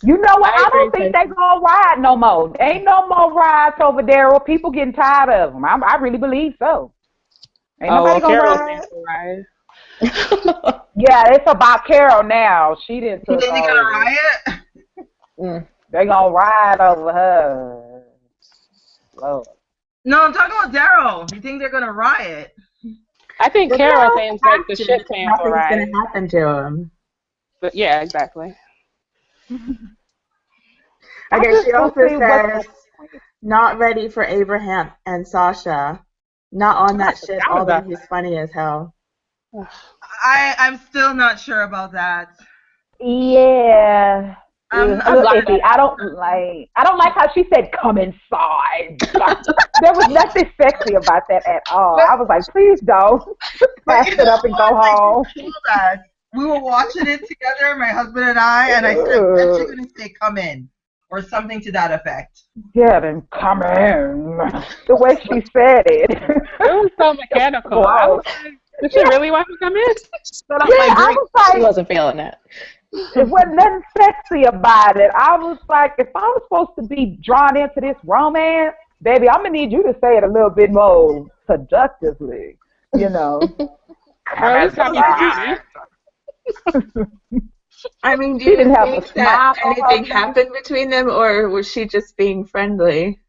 You know what?
I
I don't
agree,
think they gonna ride no more. Ain't no more rides over Daryl. People getting tired of them. I really believe so. Ain't nobody gonna
Carol
ride.
stands for ride.
Yeah, it's about Carol now. She didn't
you
took
think they gonna
over.
riot?
They gonna ride over her. Lord.
No, I'm talking about Daryl. You think they're gonna riot?
I think
But
Carol
Daryl
seems like the
has to.
ship stands for
Nothing's
ride.
gonna happen to him.
But yeah, exactly.
Okay, she also
see what-
says, "Not ready for Abraham and Sasha. Not on that ship,
forgot
although
about
he's funny as hell."
I'm still not sure about that.
Yeah.
I'm
A little
not-
iffy. I don't like how she said come inside. There was nothing sexy about that at all. I was like, please don't. Pack it up and go home.
That. We were watching it together, my husband and I said, "What's she gonna say? Come in," or something to that effect.
Yeah, then come in. The way she said it.
It was so mechanical. I was like, did she really want to come in?
Yeah, I was
She
like,
wasn't feeling that.
it wasn't nothing sexy about it. I was like, if I was supposed to be drawn into this romance, baby, I'm gonna need you to say it a little bit more seductively, you know.
Or at least have you
I mean, do
She
you
didn't have
think
a smile
that
on her
anything
face.
happened between them, or was she just being friendly?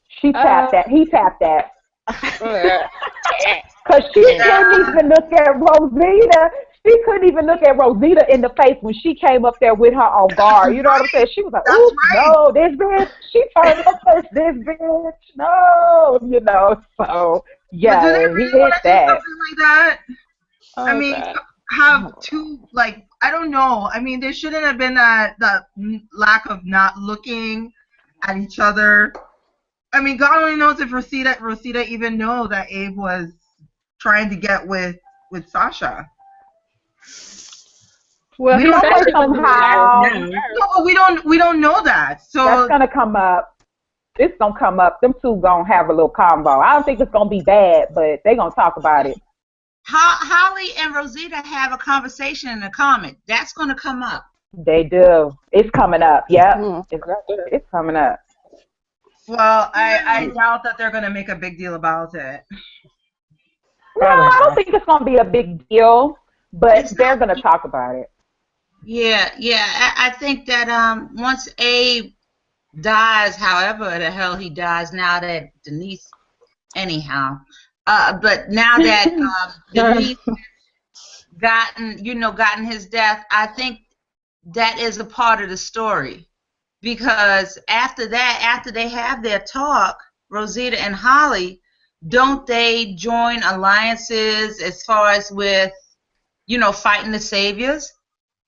She tapped that. He tapped that.
ready.
Because she couldn't even look at Rosita. She couldn't even look at Rosita in the face when she came up there with her on guard. You know what I'm saying? She was like,
That's
oops,
right.
no, this bitch. She turned up first, this bitch. No, you know. So,
But do they
yeah, he
really
did
want to do
that.
something like that?
Oh,
I mean,
God.
have two, like, I don't know. I mean, there shouldn't have been that lack of not looking at each other. I mean, God only knows if Rosita even know that Abe was trying to get with Sasha.
Well,
We
he
don't
said
know
she was
somehow.
the
No, but we don't know that. So
That's going to come up. It's going to come up. Them two going to have a little combo. I don't think it's going to be bad, but they going to talk about it.
Holly and Rosita have a conversation in the comment. That's going to come up.
They do. It's coming up. Yep.
Mm.
It's coming up.
Well, I doubt that they're gonna make a big deal about it.
No, I don't think it's gonna be a big deal, but they're gonna talk about it.
Yeah. I think that once Abe dies, however the hell he dies, now that Denise, anyhow, but now that Denise gotten his death, I think that is a part of the story, because after they have their talk, Rosita and Holly, don't they join alliances as far as with fighting the saviors?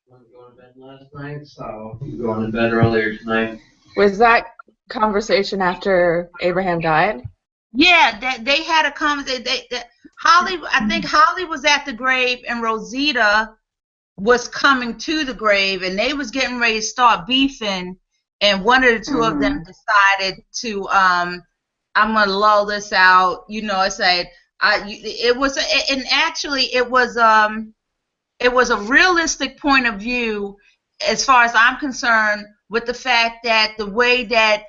I wasn't going to bed last night, so I'm going to bed earlier tonight.
Was that conversation after Abraham died?
Yeah, they had a conversation. I think Holly was at the grave and Rosita was coming to the grave, and they was getting ready to start beefing, and one of the two of them decided to I'm gonna lull this out. It said it was a realistic point of view as far as I'm concerned, with the fact that the way that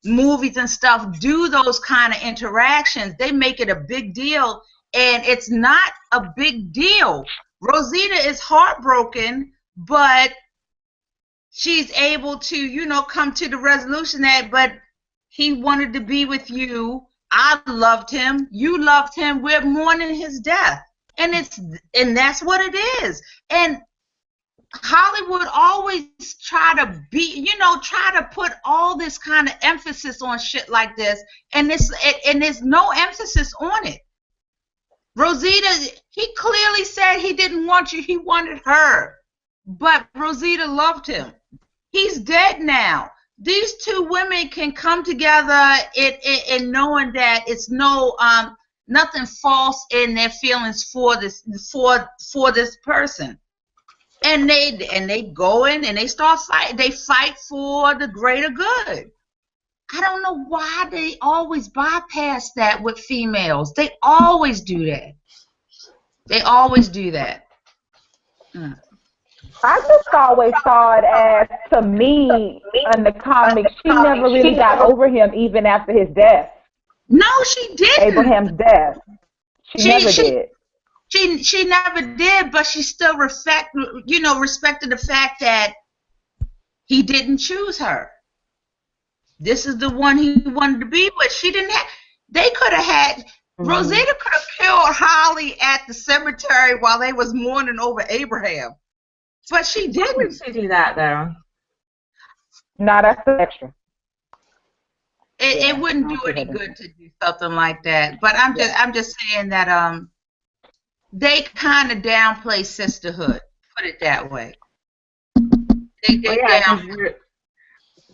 movies and stuff do those kind of interactions, they make it a big deal, and it's not a big deal. Rosita is heartbroken, but she's able to, come to the resolution that, but he wanted to be with you. I loved him. You loved him. We're mourning his death. And that's what it is. And Hollywood always try to put all this kind of emphasis on shit like this, and there's no emphasis on it. Rosita, he clearly said he didn't want you, he wanted her. But Rosita loved him. He's dead now. These two women can come together in knowing that it's nothing false in their feelings for this person. And they go in and they start fighting. They fight for the greater good. I don't know why they always bypass that with females. They always do that.
I just always saw it as, to me, in the comics, she never really got over him even after his death.
No, she didn't.
Abraham's death. She never did.
She never did, but she still respected the fact that he didn't choose her. This is the one he wanted to be with. She didn't have. They could have had. Rosita could have killed Holly at the cemetery while they was mourning over Abraham, but she didn't.
Why would she do that though?
No, that's extra.
It wouldn't do any good to do something like that. But I'm just saying that they kind of downplay sisterhood. Put it that way.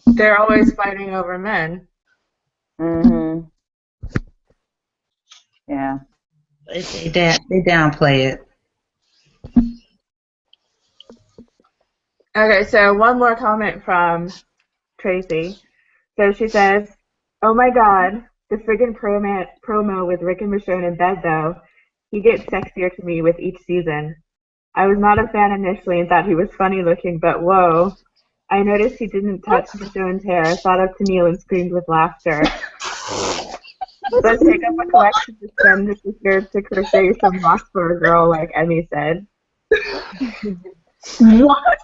They're always fighting over men.
Mhm. Yeah.
They downplay it.
Okay, so one more comment from Tracy. So she says, "Oh my God, the friggin' promo with Rick and Michonne and Beth though. He gets sexier to me with each season. I was not a fan initially and thought he was funny looking, but whoa. I noticed he didn't touch Michonne's hair. I thought of Tennille and screamed with laughter. Let's take up a collection to send the sisters to crochet some locks for a girl, like Emmy said."
What?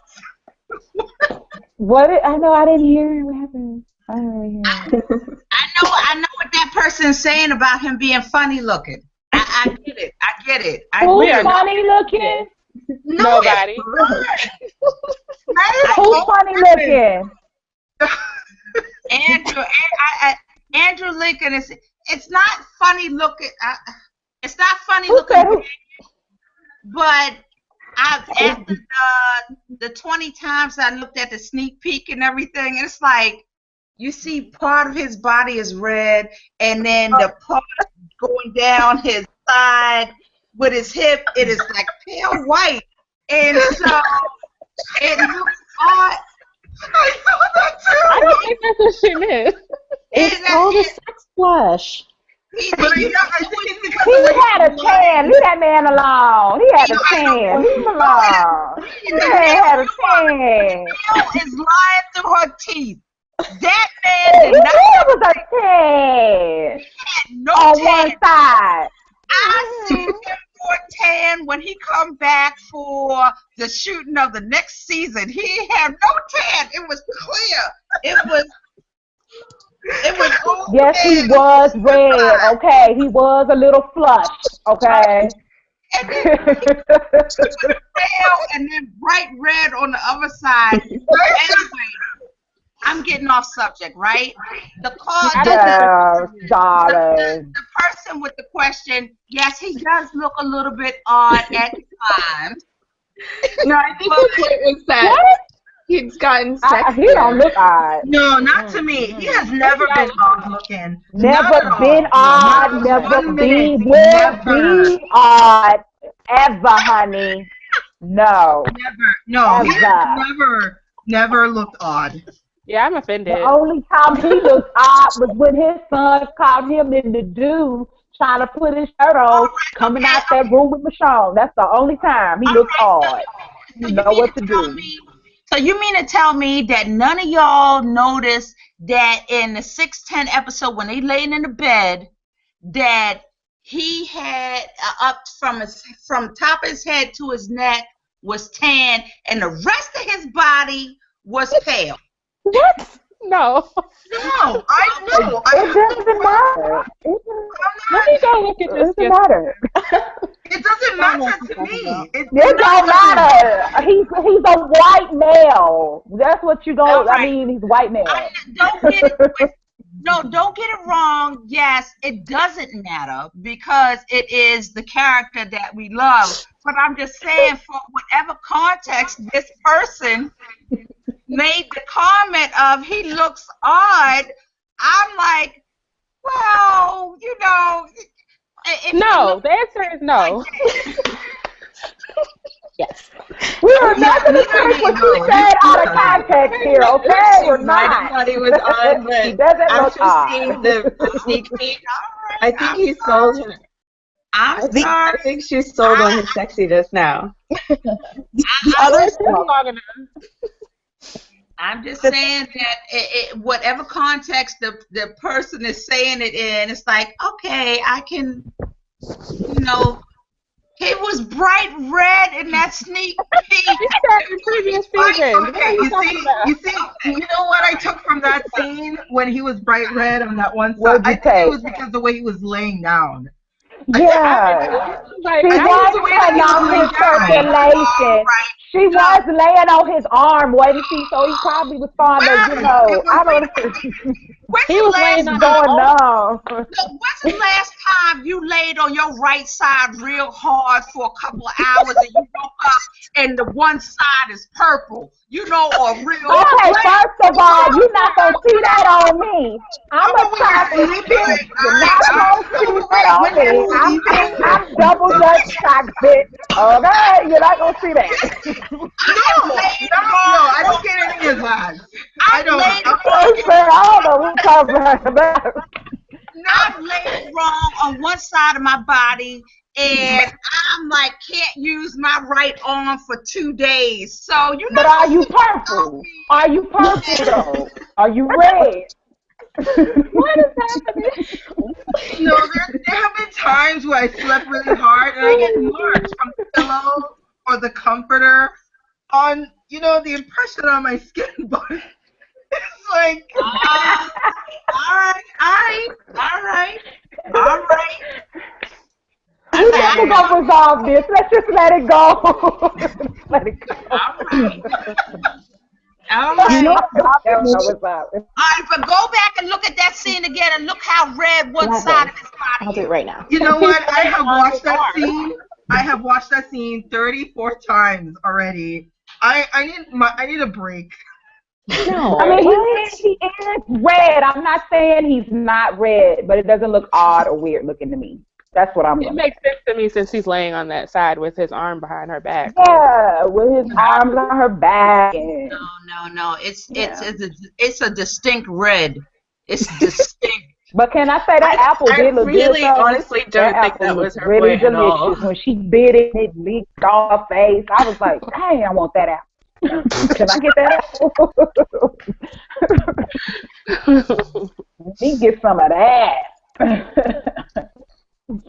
What? I know. I didn't hear what happened. I didn't hear.
I know what that person's saying about him being funny looking. I get it.
Who's funny looking?
Nobody.
Who's funny looking?
Andrew Lincoln is. It's not funny looking. It's not funny looking. But after the 20 times I looked at the sneak peek and everything, and it's like you see part of his body is red, and then the part going down his side with his hip, it is like pale white, and so it looks odd. I saw that too.
I don't think that's what she meant.
It's called a sex flush.
He
had a tan. Leave that man alone. He had a tan. Leave him alone. He had a tan.
Is lying through her teeth. That man did
He
not
was a 10
have no
on
tan.
one side.
I see him for tan when he come back for the shooting of the next season. He had no tan. It was clear. It was all
Yes, he
tan.
was red. Okay, he was a little flushed. Okay.
And then pale and then bright red on the other side. Anyway, I'm getting off subject, right? The call,
darling.
the person with the question, yes, he does look a little bit odd at times.
No, I think the point was that he's gotten sexier.
He don't look odd.
No, not to me. He has never been odd looking.
Never been odd. Never be. Will be odd. Ever, honey. No.
Never. No, he has never looked odd.
Yeah, I'm offended.
The only time he looked odd was when his son caught him in the dew trying to put his shirt on, coming out that room with Michonne. That's the only time he looked odd. You know what to do.
So you mean to tell me that none of y'all noticed that in the 610 episode when they laid in the bed that he had up from top of his head to his neck was tan and the rest of his body was pale?
What? No.
No, I know.
It doesn't matter.
Let me go look at this.
It doesn't matter.
It doesn't matter to me.
It don't matter. He's a white male. That's what you don't.
Right.
I mean, he's a white male.
Don't get it wrong. Yes, it doesn't matter because it is the character that we love. But I'm just saying, for whatever context, this person made the comment of he looks odd. I'm like, well, you know.
No, the answer is no.
Yes.
We are not going to take what you said out of context here, okay? We're
I
not.
thought he was odd,
He
but
doesn't look
after
odd.
seeing the sneak peek, I think he sold her.
I'm sorry.
I think she's sold on his sexiness now.
I'm just saying that whatever context the person is saying it in, it's like, okay, I can, you know, it was bright red in that sneak peek.
In previous season.
Okay, you know what I took from that scene when he was bright red on that one side? I think it was because of the way he was laying down.
Yeah.
Like,
She was putting on his circulation. She was laying on his arm, wasn't she? So he probably was fond of, you know, I don't know.
He was laying
going on.
When's the last time you laid on your right side real hard for a couple of hours and you woke up and the one side is purple? You know, or real.
Okay, first of all, you're not going to see that on me. I'm a toxic bitch. You're not going to see that on me. I'm double Dutch toxic. Okay? You're not going to see that.
No, I don't get any of that. I don't
know what talking about.
I've laid wrong on one side of my body, and I'm like, can't use my right arm for 2 days. So you know.
But are you purple? Are you purple though? Are you red? What is happening?
No, there have been times where I slept really hard and I get marks from the pillow or the comforter on, you know, the impression on my skin. But it's like,
all right.
We're never gonna resolve this. Let's just let it go. Let it go.
All right.
All
right, but go back and look at that scene again and look how red one side of his body is.
I'll do it right now.
You know what? I have watched that scene. I have watched that scene 34 times already. I need a break.
No.
I mean, he is red. I'm not saying he's not red, but it doesn't look odd or weird looking to me. That's what I'm.
It makes sense to me since he's laying on that side with his arm behind her back.
Yeah, with his arms on her back. And...
No. It's a distinct red. It's distinct.
But can I say that apple did look good?
I really honestly don't think that was her
really
point at all.
When she bit it, it leaked off her face. I was like, dang, I want that apple. Can I get that apple? Let me get some of that.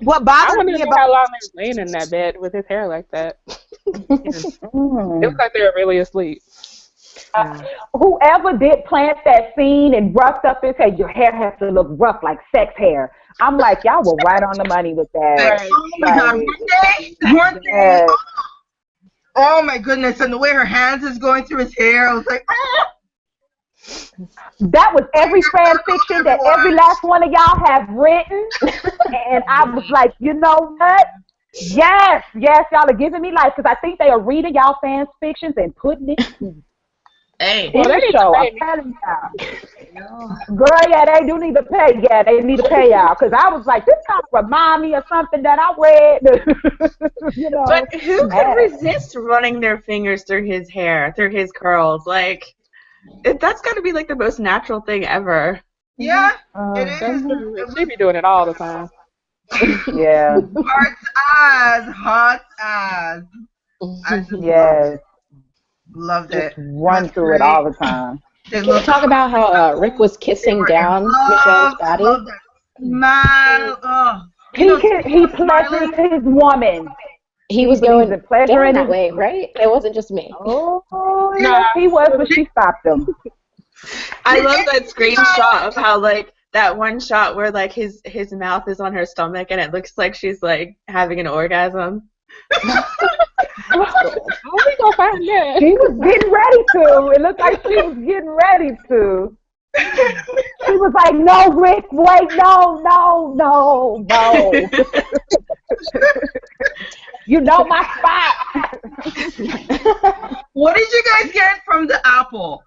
What
I
bothers
wonder
me
how
about
long they was laying in that bed with his hair like that. It
Mm.
looks like they were really asleep.
Whoever did plant that scene and roughed up his hair, your hair has to look rough like sex hair. I'm like, y'all were right on the money with that.
Like, oh my God, one day,
Yes.
Oh my goodness! And the way her hands is going through his hair, I was like, ah!
That was every fan fiction that every last one of y'all have written. And I was like, you know what? Yes, y'all are giving me life because I think they are reading y'all fans' fictions and putting it
hey,
in the show. I'm telling y'all. Girl, yeah, they do need to pay. Yeah, they need to pay y'all. Because I was like, this kind of remind me of something that I read. You know.
But who could resist running their fingers through his hair, through his curls? Like, that's got to be like the most natural thing ever.
Yeah, it
That's
is.
true. She be doing it all the time.
Yeah.
Hot as. I just
Yes.
loved it.
Just run through it all the time.
Can you talk about how Rick was kissing down Michonne's body?
Love that smile. Oh.
He pleasures his woman.
He was
believes
going
in pleasure
down
in
that
his-
way, right? It wasn't just me.
Oh, yeah, he was, but she stopped him.
I love that screenshot of how like that one shot where like his mouth is on her stomach and it looks like she's like having an orgasm.
How we gonna find that?
She was getting ready to. It looked like she was getting ready to. She was like, "No, Rick, wait, no." You know my spot.
What did you guys get from the apple?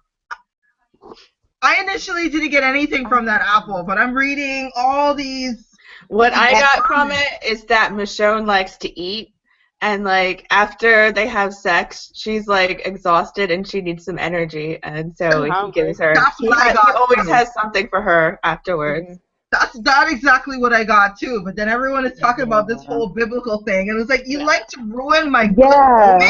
I initially didn't get anything from that apple, but I'm reading all these.
What I got from it is that Michonne likes to eat, and like after they have sex, she's like exhausted and she needs some energy, and so he gives her.
That's
He
what I got
always
too.
has something for her afterwards.
That's not exactly what I got too, but then everyone is talking about this whole biblical thing, and it's like, you like to ruin my good moment?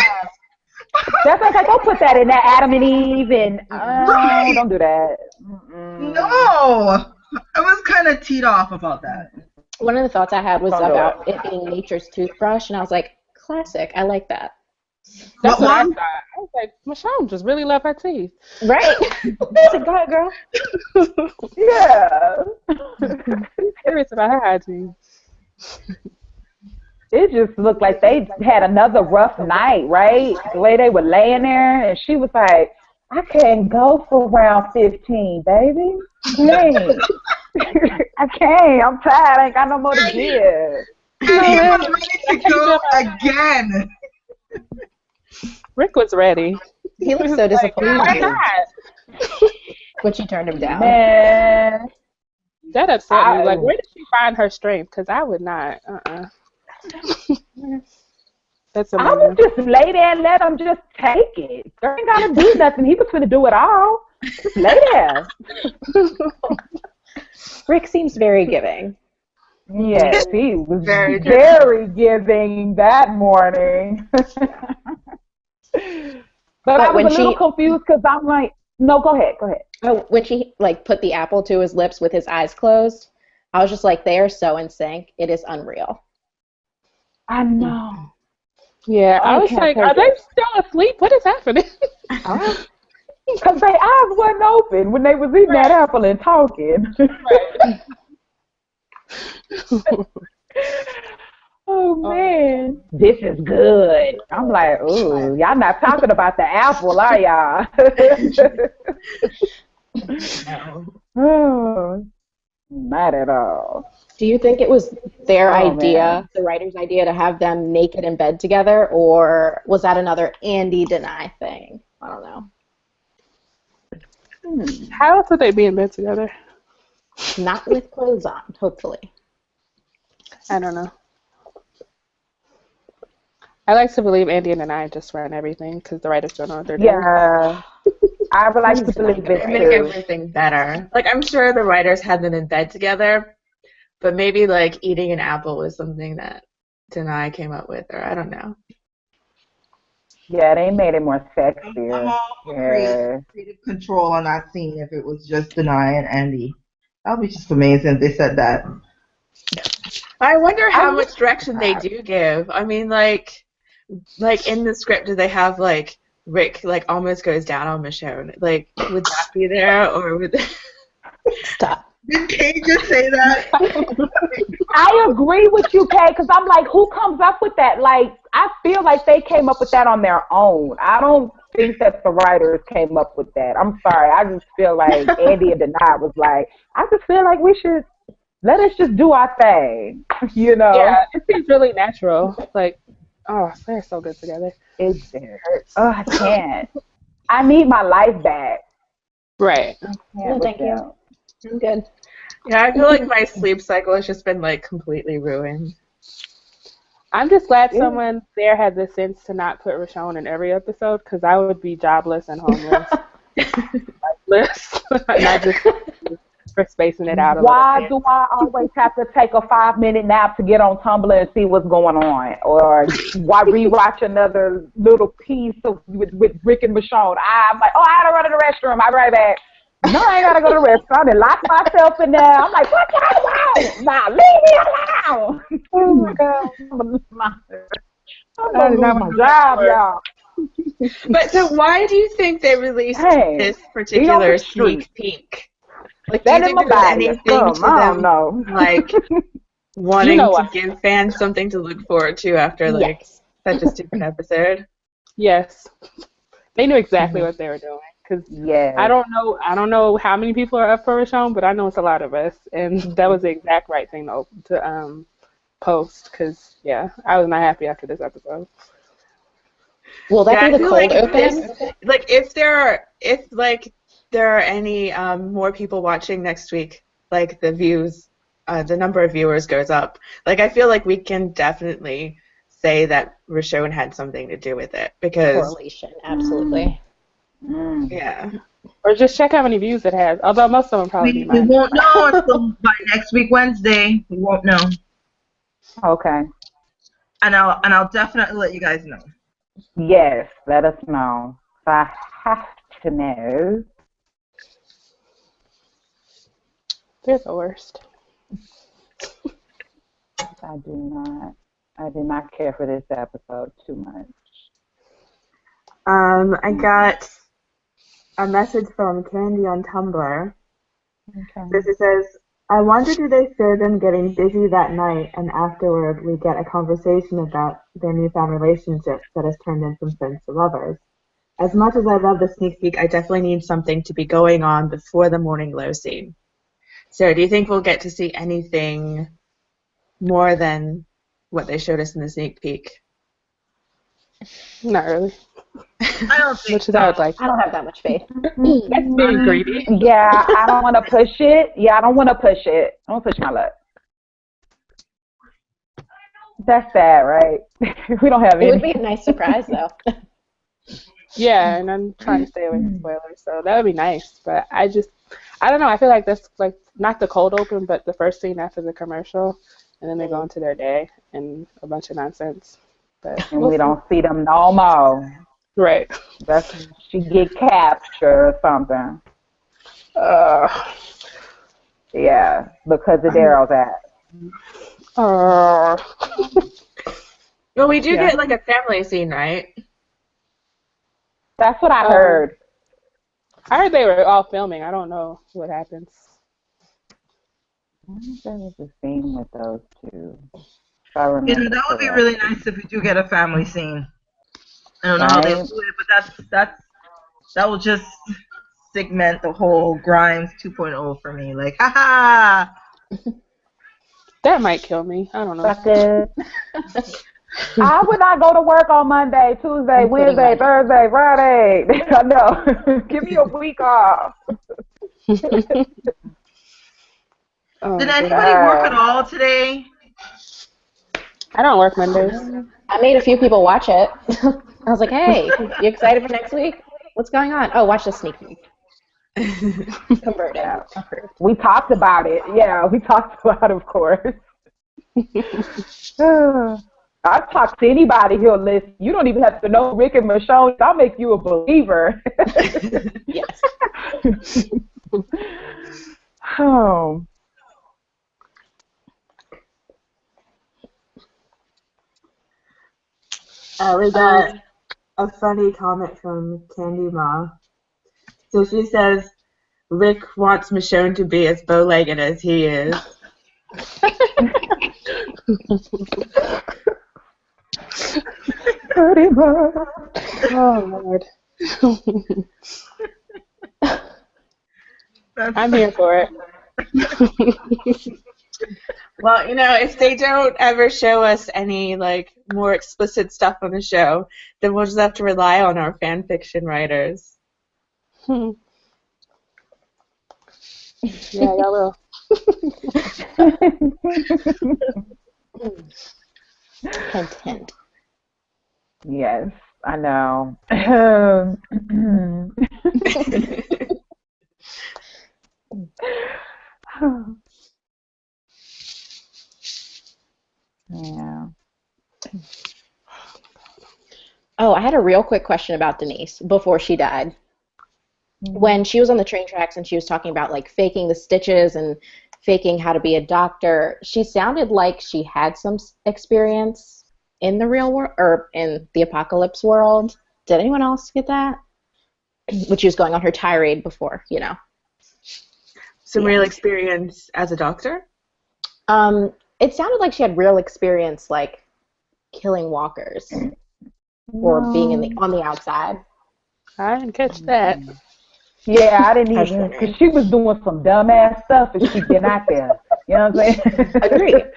That's like, don't put that in that Adam and Eve, and don't do that.
No, I was kind of teed off about that.
One of the thoughts I had was
Don't do
about it being nature's toothbrush, and I was like, classic. I like that.
That's what I thought. I was like, Michonne just really love her teeth.
Right? I said, go ahead, girl.
Yeah.
She's serious about her hygiene.
It just looked like they had another rough night, right? The way they were laying there, and she was like, I can't go for round 15, baby. Can't. I can't. I'm tired. I ain't got no more to give.
And he was ready to go again.
Rick was ready.
He looked so disappointed.
Why not?
When she turned him down.
Man.
That upset me. Like, where did she find her strength? Because I would not. That's amazing.
I would just lay there and let him just take it. They ain't got to do nothing. He was going to do it all. Just lay there.
Rick seems very giving.
Yes, he was
Very
very giving that morning. But I was
when
a little
she-
confused because I'm like, no, go ahead.
Oh, when she like put the apple to his lips with his eyes closed, I was just like, they are so in sync. It is unreal.
I know.
Yeah, I was like, are they still asleep? What is happening?
Because their eyes wasn't open when they was eating that apple and talking. Oh, man. This is good. I'm like, ooh, y'all not talking about the apple, are y'all? Oh, not at all.
Do you think it was their idea,
man.
the writer's idea, to have them naked in bed together, or was that another Andy deny thing? I don't know.
How else would they be in bed together?
Not with clothes on, hopefully.
I don't know. I like to believe Andy and I just run everything because the writers don't know what they're doing.
Yeah. I would like to believe it
Make
too.
everything better. Like I'm sure the writers had them in bed together, but maybe like eating an apple was something that Denai came up with, or I don't know.
Yeah, they made it more
I'm
sexier.
all for
Yeah.
creative control on that scene if it was just Denai and Andy. That would be just amazing if they said that.
I wonder how
I'm
much direction they do give. I mean, like in the script, do they have like Rick like almost goes down on Michonne? Like, would that be there, or would?
Stop.
Did Kay just say that?
I agree with you, Kay, because I'm like, who comes up with that? Like, I feel like they came up with that on their own. I don't think that the writers came up with that. I'm sorry. I just feel like Andy and Denai was like, I just feel like we should let us just do our thing, you know?
Yeah, it seems really natural. Like, oh, they're so good together.
It hurts. Oh, I can't. I need my life back.
Right.
I can't
No,
with
thank you.
them.
I'm good.
Yeah, I feel like my sleep cycle has just been like completely ruined.
I'm just glad
Yeah.
someone there had the sense to not put Richonne in every episode, because I would be jobless and homeless. Not just for spacing it out a
Why
little
do I always have to take a 5-minute nap to get on Tumblr and see what's going on? Or why rewatch another little piece of with Rick and Michonne? I'm like, oh, I gotta run to the restroom. I'll be right back. No, I ain't gotta go to the restroom and lock myself in there. I'm like, what y'all want? Now leave me alone. Oh my God. I'm gonna lose my job, y'all.
But so why do you think they released
Hey,
this
be on
particular
the street.
sneak peek? Like, do you
That in
think
my
there was
body.
anything to
I don't
them,
know.
like, wanting
You know
to
what?
give fans something to look forward to after, like,
Yes.
such a stupid episode?
Yes. They knew exactly what they were doing. Because
Yes.
I don't know how many people are up for Richonne, but I know it's a lot of us, and that was the exact right thing to post. Because yeah, I was not happy after this episode.
Will that
Yeah, I
be the
feel
cold
like
open?
like if there are any more people watching next week, like the number of viewers goes up. Like, I feel like we can definitely say that Richonne had something to do with it because
Correlation, absolutely.
yeah.
Or just check how many views it has. Although most of them probably be
We
mine.
won't know until by next week Wednesday. We won't know,
Okay.
and I'll definitely let you guys know.
Yes, let us know. So I have to know.
They're the worst.
I did not care for this episode too much.
I got a message from Candy on Tumblr.
Okay.
This it says, I wonder do they show them getting busy that night and afterward we get a conversation about their newfound relationship that has turned in from friends to lovers. As much as I love the sneak peek, I definitely need something to be going on before the morning glow scene. So do you think we'll get to see anything more than what they showed us in the sneak peek?
Not really.
I don't think
Which is I would like.
I don't have that much faith.
That's being greedy.
Yeah, I don't want to push it. I don't want to push my luck. That's sad, right? We don't have
It
any.
would be a nice surprise, though.
Yeah, and I'm trying to stay away from spoilers, so that would be nice. But I don't know. I feel like that's like not the cold open, but the first scene after the commercial, and then they go into their day and a bunch of nonsense. But
And we don't see them no more.
Right.
That's when she get captured or something. Yeah, because of Daryl's ass.
Well, we do
Yeah.
get like a family scene, right?
That's what I heard.
I heard they were all filming. I don't know what happens.
I think there was a scene with those two. If I remember
That would be
correctly.
really nice if we do get a family scene. I don't know how they'll do it, but that will just segment the whole Grimes 2.0 for me. Like, haha.
That might kill me. I don't know.
I would not go to work on Monday, Tuesday, Wednesday, Thursday, Friday. I know. Give me a week off.
Did anybody work at all today?
I don't work Mondays.
I made a few people watch it. I was like, hey, you excited for next week? What's going on? Oh, watch the sneak peek. Converted.
Yeah.
Approved.
We talked about it. Yeah, we talked about it, of course. I'll talk to anybody he'll listen. You don't even have to know Rick and Michonne. I'll make you a believer.
Yes.
Oh.
We got a funny comment from Candy Ma. So she says, Rick wants Michonne to be as bow-legged as he is.
Pretty much.
Oh Lord. I'm here for it.
Well, if they don't ever show us any more explicit stuff on the show, then we'll just have to rely on our fan fiction writers.
Yeah, y'all will.
Hint, hint.
Yes, I know. Yeah.
Oh, I had a real quick question about Denise before she died. When she was on the train tracks and she was talking about faking the stitches and faking how to be a doctor, she sounded like she had some experience in the real world or in the apocalypse world. Did anyone else get that? When she was going on her tirade before,
Some real experience as a doctor?
It sounded like she had real experience, killing walkers or being on the outside.
I didn't catch that.
Yeah, I didn't even, because she was doing some dumbass stuff and she'd been out there. You know what I'm saying?
Agreed.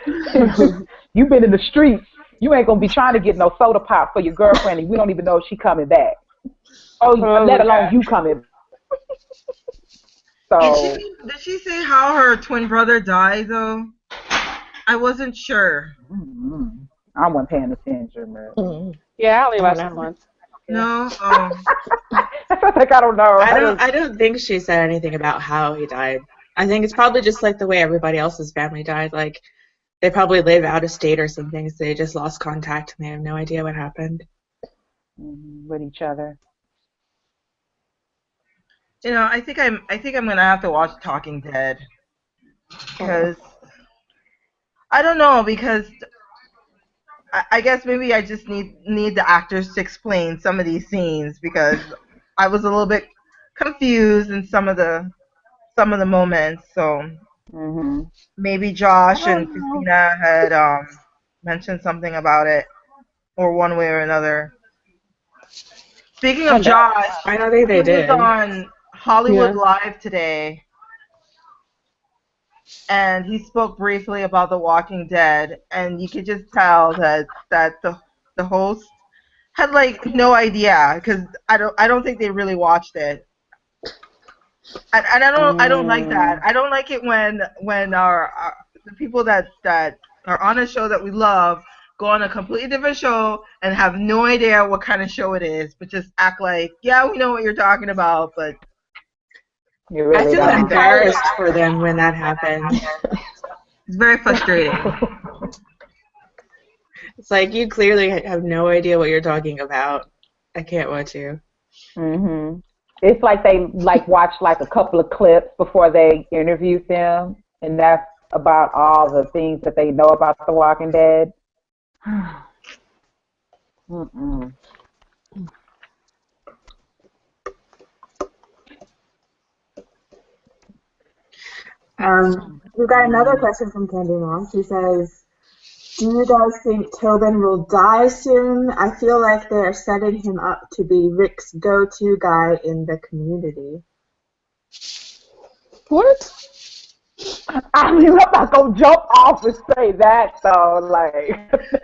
You've been in the streets. You ain't going to be trying to get no soda pop for your girlfriend and we don't even know if she coming back. Let alone you coming. So.
Did she say how her twin brother died, though? I wasn't sure.
I wasn't paying attention, man.
Yeah, I only watched it once.
No?
I don't know.
I don't think she said anything about how he died. I think it's probably just the way everybody else's family died. They probably live out of state or something, so they just lost contact and they have no idea what happened.
With each other.
I think I'm gonna have to watch Talking Dead because I don't know, because I guess maybe I just need the actors to explain some of these scenes, because I was a little bit confused in some of the moments. So maybe Josh and Christina had mentioned something about it, or one way or another. Speaking of Josh,
I don't think they did.
He was on Hollywood Live today, and he spoke briefly about The Walking Dead, and you could just tell that the host had no idea, because I don't think they really watched it, and I don't like that. I don't like it when our the people that are on a show that we love go on a completely different show and have no idea what kind of show it is, but just act like, yeah, we know what you're talking about, but
you really
I feel embarrassed for them when that happens.
It's very frustrating.
It's you clearly have no idea what you're talking about. I can't watch you.
It's like they watch a couple of clips before they interview them, and that's about all the things that they know about The Walking Dead.
We've got another question from Candy Mom. She says, do you guys think Tobin will die soon? I feel like they're setting him up to be Rick's go-to guy in the community.
What?
I mean, I'm not going to jump off and say that, though.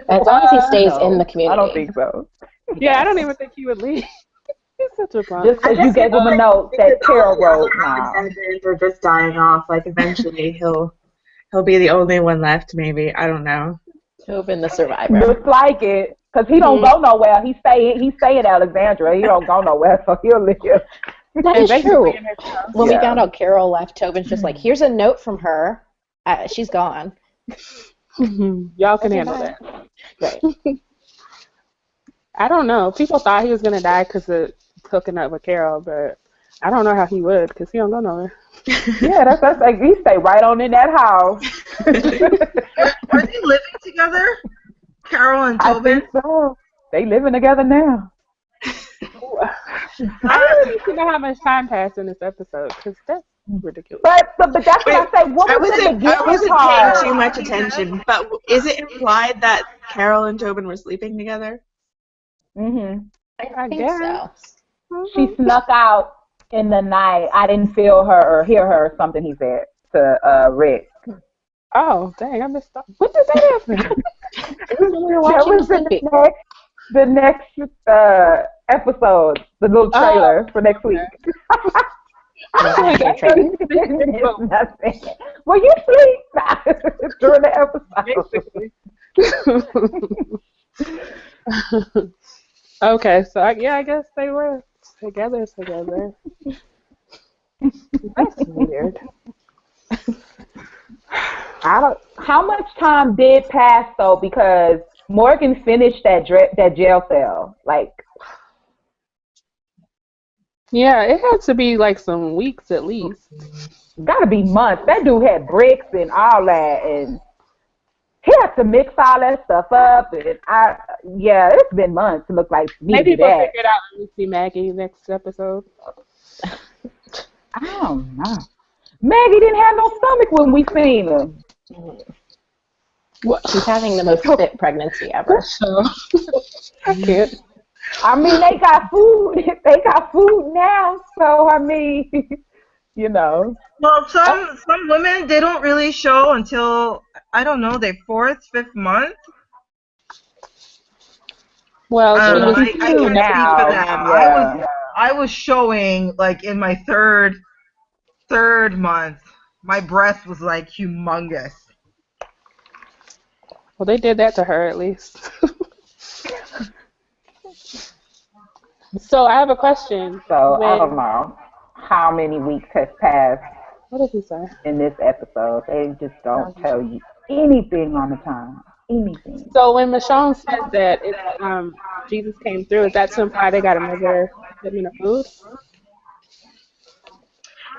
As long as he stays in the community.
I don't think so.
Yeah, I don't even think he would leave. He's such a punk.
Just because you gave him a note that Carol wrote.
They're just dying off. Eventually he'll be the only one left, maybe. I don't know.
Tobin the survivor.
Looks like it. Because he don't go nowhere. He stay in Alexandria. He don't go nowhere, so he'll live.
That is true. When we found out Carol left, Tobin's just here's a note from her. She's gone.
Y'all can handle that.
Right.
I don't know. People thought he was gonna die because of hooking up with Carol, but I don't know how he would because he don't go nowhere.
Yeah, that's like he stay right on in that house.
Are they living together? Carol and
I
Tobin?
think so. They living together now.
I really need to know how much time passed in this episode because that's ridiculous.
But that's what I say. What was the
I
beginning
wasn't
part?
paying too much attention, but is it implied that Carol and Tobin were sleeping together?
Mhm.
I think so.
She snuck out in the night. I didn't feel her or hear her or something. He said to Rick.
Oh, dang! I missed that. When did that happen?
That was in the next episode, the little trailer for next week. Nothing. Well, you sleep during the episode.
Okay, so I guess they were together. That's weird.
How much time did pass though? Because Morgan finished that jail cell. Like,
yeah, it had to be like some weeks at least.
Gotta be months. That dude had bricks and all that, and he had to mix all that stuff up. And it's been months. It looked like
maybe we'll figure it out when we see Maggie next episode.
I don't know. Maggie didn't have no stomach when we seen her.
What? She's having the most fit pregnancy ever.
So I can't.
I mean, they got food. They got food now. So I mean, you know.
Well, some women, they don't really show until, I don't know, their 4th, 5th month.
Well,
I can't
now.
speak for them.
Yeah.
I was showing like in my third month. My breast was like humongous.
Well, they did that to her at least. So I have a question.
So I don't know how many weeks has passed.
What did he say?
In this episode, they just don't tell you anything on the time. Anything.
So when Michonne said that Jesus came through, is that to imply they got another shipment of food?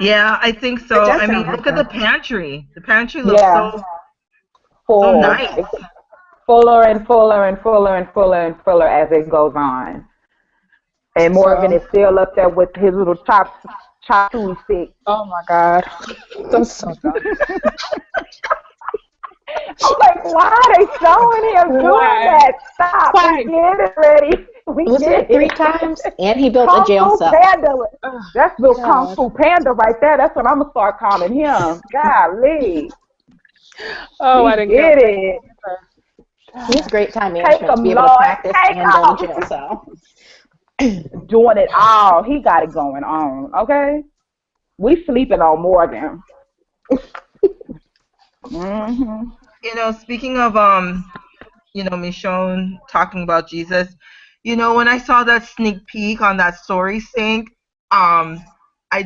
Yeah, I think so. I mean, look at the pantry. The pantry looks so nice.
It's fuller and fuller and fuller and fuller and fuller as it goes on. And Morgan is still up there with his little chop suey stick.
Oh my God. That's so dumb.
I'm like, why are they showing him doing that? Stop. We get it ready.
Was it 3 times? And he built a jail cell.
That's Bill Kung Fu Panda right there. That's what I'm going to start calling him. Golly.
Oh, I didn't
get it.
He's great time management to be able to practice and build a jail cell.
Doing it all. He got it going on. Okay? We sleeping on Morgan. Mm-hmm.
You know, speaking of Michonne talking about Jesus, you know, when I saw that sneak peek on that story sync, I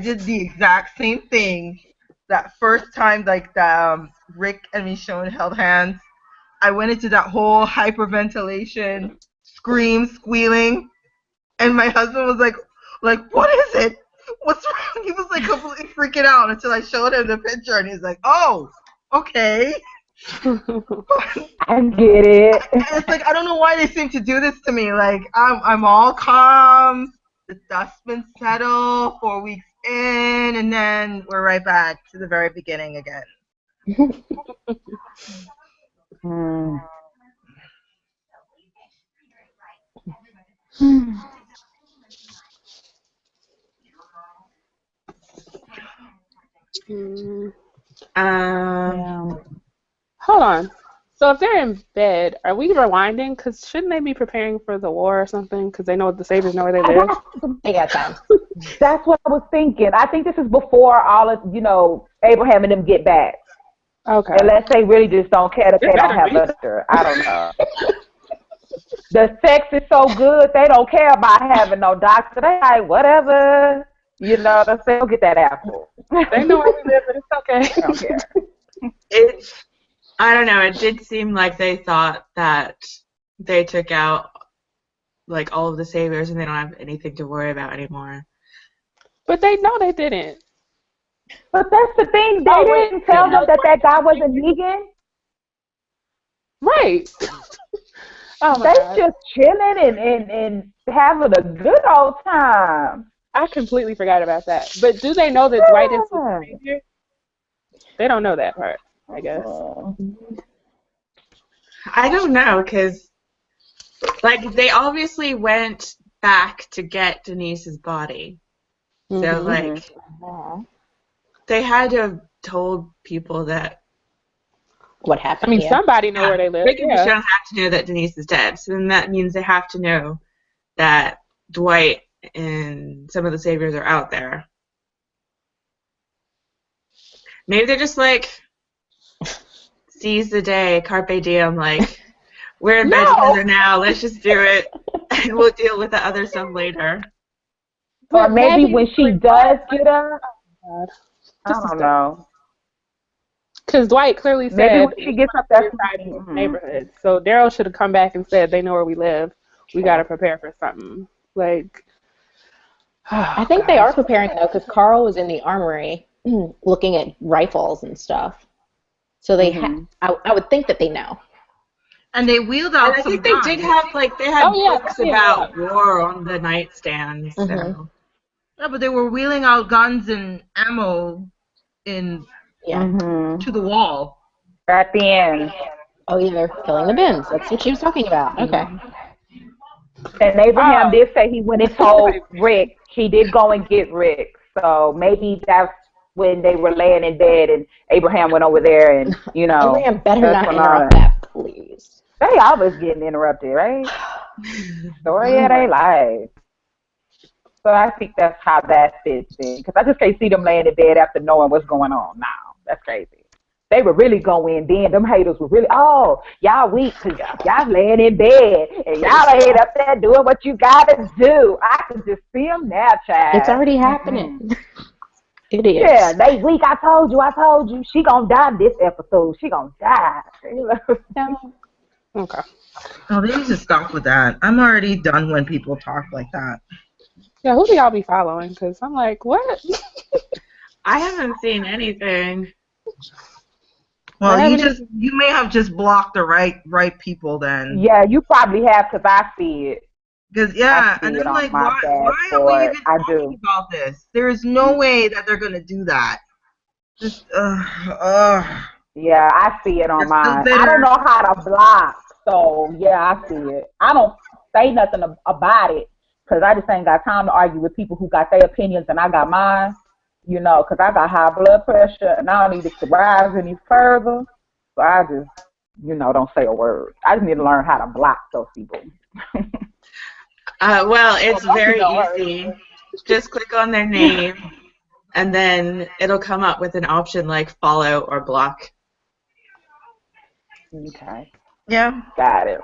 did the exact same thing. That first time, like Rick and Michonne held hands, I went into that whole hyperventilation, squealing, and my husband was like, what is it? What's wrong? He was like completely freaking out until I showed him the picture, and he's like, oh. Okay.
I get it.
It's like I don't know why they seem to do this to me. Like I'm all calm. The dust's been settled 4 weeks in, and then we're right back to the very beginning again.
Hold on. So if they're in bed, are we rewinding? Because shouldn't they be preparing for the war or something? Because they know the Saviors know where they live.
They got time.
That's what I was thinking. I think this is before all of Abraham and them get back.
Okay.
Unless they really just don't care that they don't have Lester. I don't know. The sex is so good they don't care about having no doctor. They like whatever. They'll get that apple.
They know where we live, but it's okay.
They don't care.
I don't know. It did seem like they thought that they took out like all of the saviors and they don't have anything to worry about anymore.
But they know they didn't.
But that's the thing. They didn't tell them that guy wasn't vegan.
Right. Oh my
They
God.
just chilling and having a good old time.
I completely forgot about that. But do they know that Dwight is the savior? They don't know that part, I guess.
I don't know, because like they obviously went back to get Denise's body. So like they had to have told people that.
What happened?
I mean, somebody know where they live.
Rick and Michonne have to know that Denise is dead. So then that means they have to know that Dwight and some of the saviors are out there. Maybe they're just like seize the day, carpe diem, like we're in bed together now, let's just do it and we'll deal with the other stuff later.
Or maybe when she does get up, I don't know.
Because Dwight clearly said
maybe when she gets up, that's
neighborhood. So Daryl should have come back and said they know where we live. We got to prepare for something. Like,
I think they are preparing though, because Carl was in the armory looking at rifles and stuff. So they, I would think that they know.
And they wheeled out.
And I think they did have they had books about war on the nightstand. So.
Yeah, but they were wheeling out guns and ammo in to the wall.
At the end.
Oh yeah, they're filling the bins. That's what she was talking about. Okay.
And Abraham did say he went and told Rick. He did go and get Rick. So maybe that's when they were laying in bed and Abraham went over there and, you know.
Abraham better not interrupt that, please.
They always getting interrupted, right? Story of their life. So I think that's how that fits in. Because I just can't see them laying in bed after knowing what's going on now. That's crazy. They would really go in then. Them haters would really, oh, y'all weak because y'all laying in bed and y'all ain't up there doing what you gotta do. I can just see them now, child.
It's already happening. It is.
Yeah, they weak. I told you. She gonna die this episode. She gonna die.
Okay.
Oh, they need to stop with that. I'm already done when people talk like that.
Yeah, who do y'all be following? Because I'm like, what?
I haven't seen anything.
Well, you may have just blocked the right people then.
Yeah, you probably have because I see it.
Because and I'm like, why are we even talking about this? There is no way that they're gonna do that. Just
Yeah, I see it on mine. I don't know how to block, so yeah, I see it. I don't say nothing about it because I just ain't got time to argue with people who got their opinions and I got mine. You know, because I got high blood pressure and I don't need it to rise any further. So I just, don't say a word. I just need to learn how to block those people.
Well, it's very easy. Just click on their name and then it'll come up with an option like follow or block.
Okay.
Yeah.
Got it.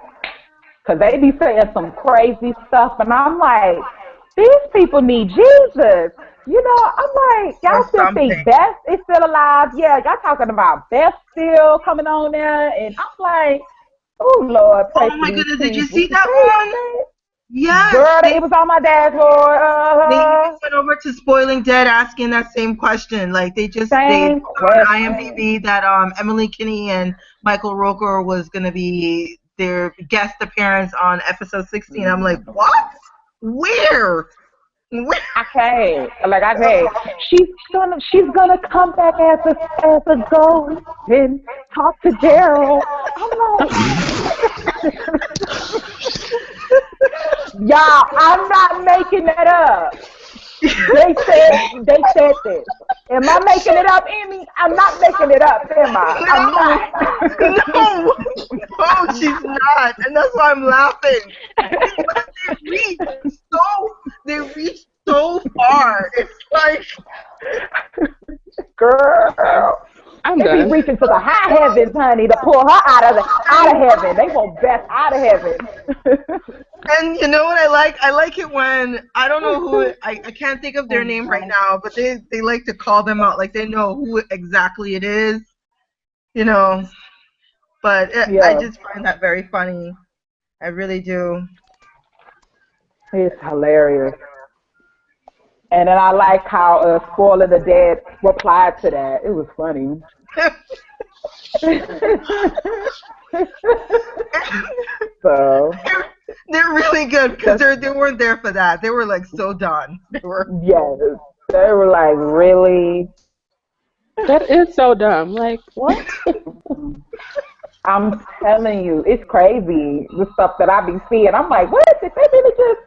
Because they be saying some crazy stuff and I'm like, these people need Jesus. I'm like, y'all still think Beth is still alive? Yeah, y'all talking about Beth still coming on there, and I'm like, oh Lord, pray
oh my
for
goodness,
these
did you
people.
see that one? Yes.
Girl, it was on my dashboard.
They even went over to Spoiling Dead asking that same question. Like they on IMDb that Emily Kinney and Michael Rooker was gonna be their guest appearance on episode 16. I'm like, what? Where?
Okay, she's gonna come back as a ghost and talk to Daryl. I'm like, y'all, I'm not making that up. They said this. Am I making it up, Amy? I'm not making it up, am I? I'm
not. No, she's not, and that's why I'm laughing. They reached so far. It's like,
girl, they be reaching to the high heavens, honey, to pull her out of heaven. They want Beth out of heaven.
And you know what I like? I like it when, I don't know who, I can't think of their name right now, but they like to call them out, like they know who exactly it is, But
Yeah.
I just find that very funny. I really do.
It's hilarious. And then I like how Spoiler the Dead replied to that. It was funny. So
They're really good because they weren't there for that. They were like so done. They were.
yes, they were like, really.
That is so dumb. Like, what?
I'm telling you, it's crazy the stuff that I be seeing. I'm like, what? Did they really just?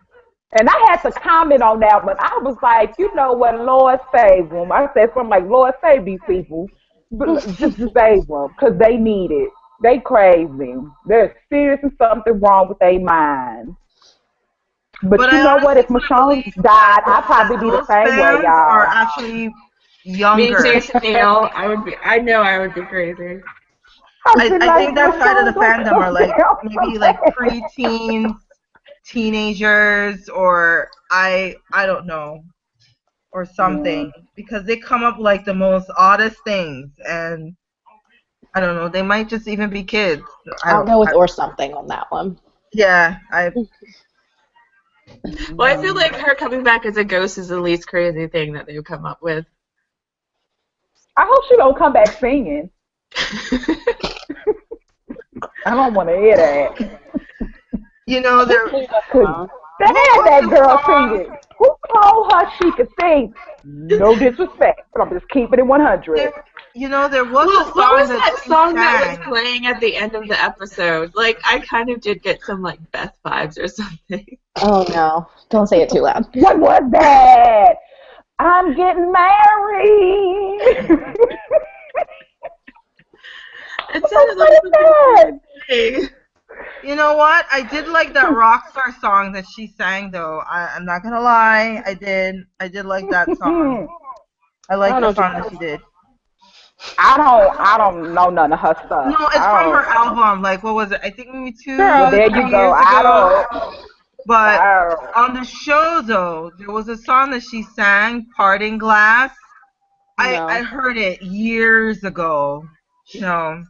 And I had to comment on that, but I was like, you know what, Lord save them. I said something like, Lord save these people, but just save them because they need it. They crazy. There's seriously something wrong with their mind. But you
I
know what? If
honestly
Michonne
believe
died, I'd probably be the
those
same way,
fans are
y'all.
actually
Me
younger.
too, Neil. I know I would be crazy.
I think that side of the fandom are like maybe like pre-teens, teenagers, or I don't know, or something, because they come up with like the most oddest things, and I don't know, they might just even be kids.
I'll go with or something on that one.
Yeah,
Well, I feel like her coming back as a ghost is the least crazy thing that they've come up with.
I hope she don't come back singing. I don't want to hear that.
you know, they're
They had that girl singing. Who told her she could sing? No disrespect, but I'm just keeping it 100.
You know, there was a song
what was that
she
song that was
sang.
playing at the end of the episode? Like, I kind of did get some, like, Beth vibes or something.
Oh no! Don't say it too loud.
What was that? I'm getting married.
It sounded like something.
You know what? I did like that Rockstar song that she sang, though. I'm not gonna lie, I did like that song. I like the song that she did.
I don't know none of her stuff.
No, it's from her album. Like, what was it? I think maybe 2
Girl, there
3
you go.
years
I
ago.
don't.
But on the show, though, there was a song that she sang, "Parting Glass." I heard it years ago, you know,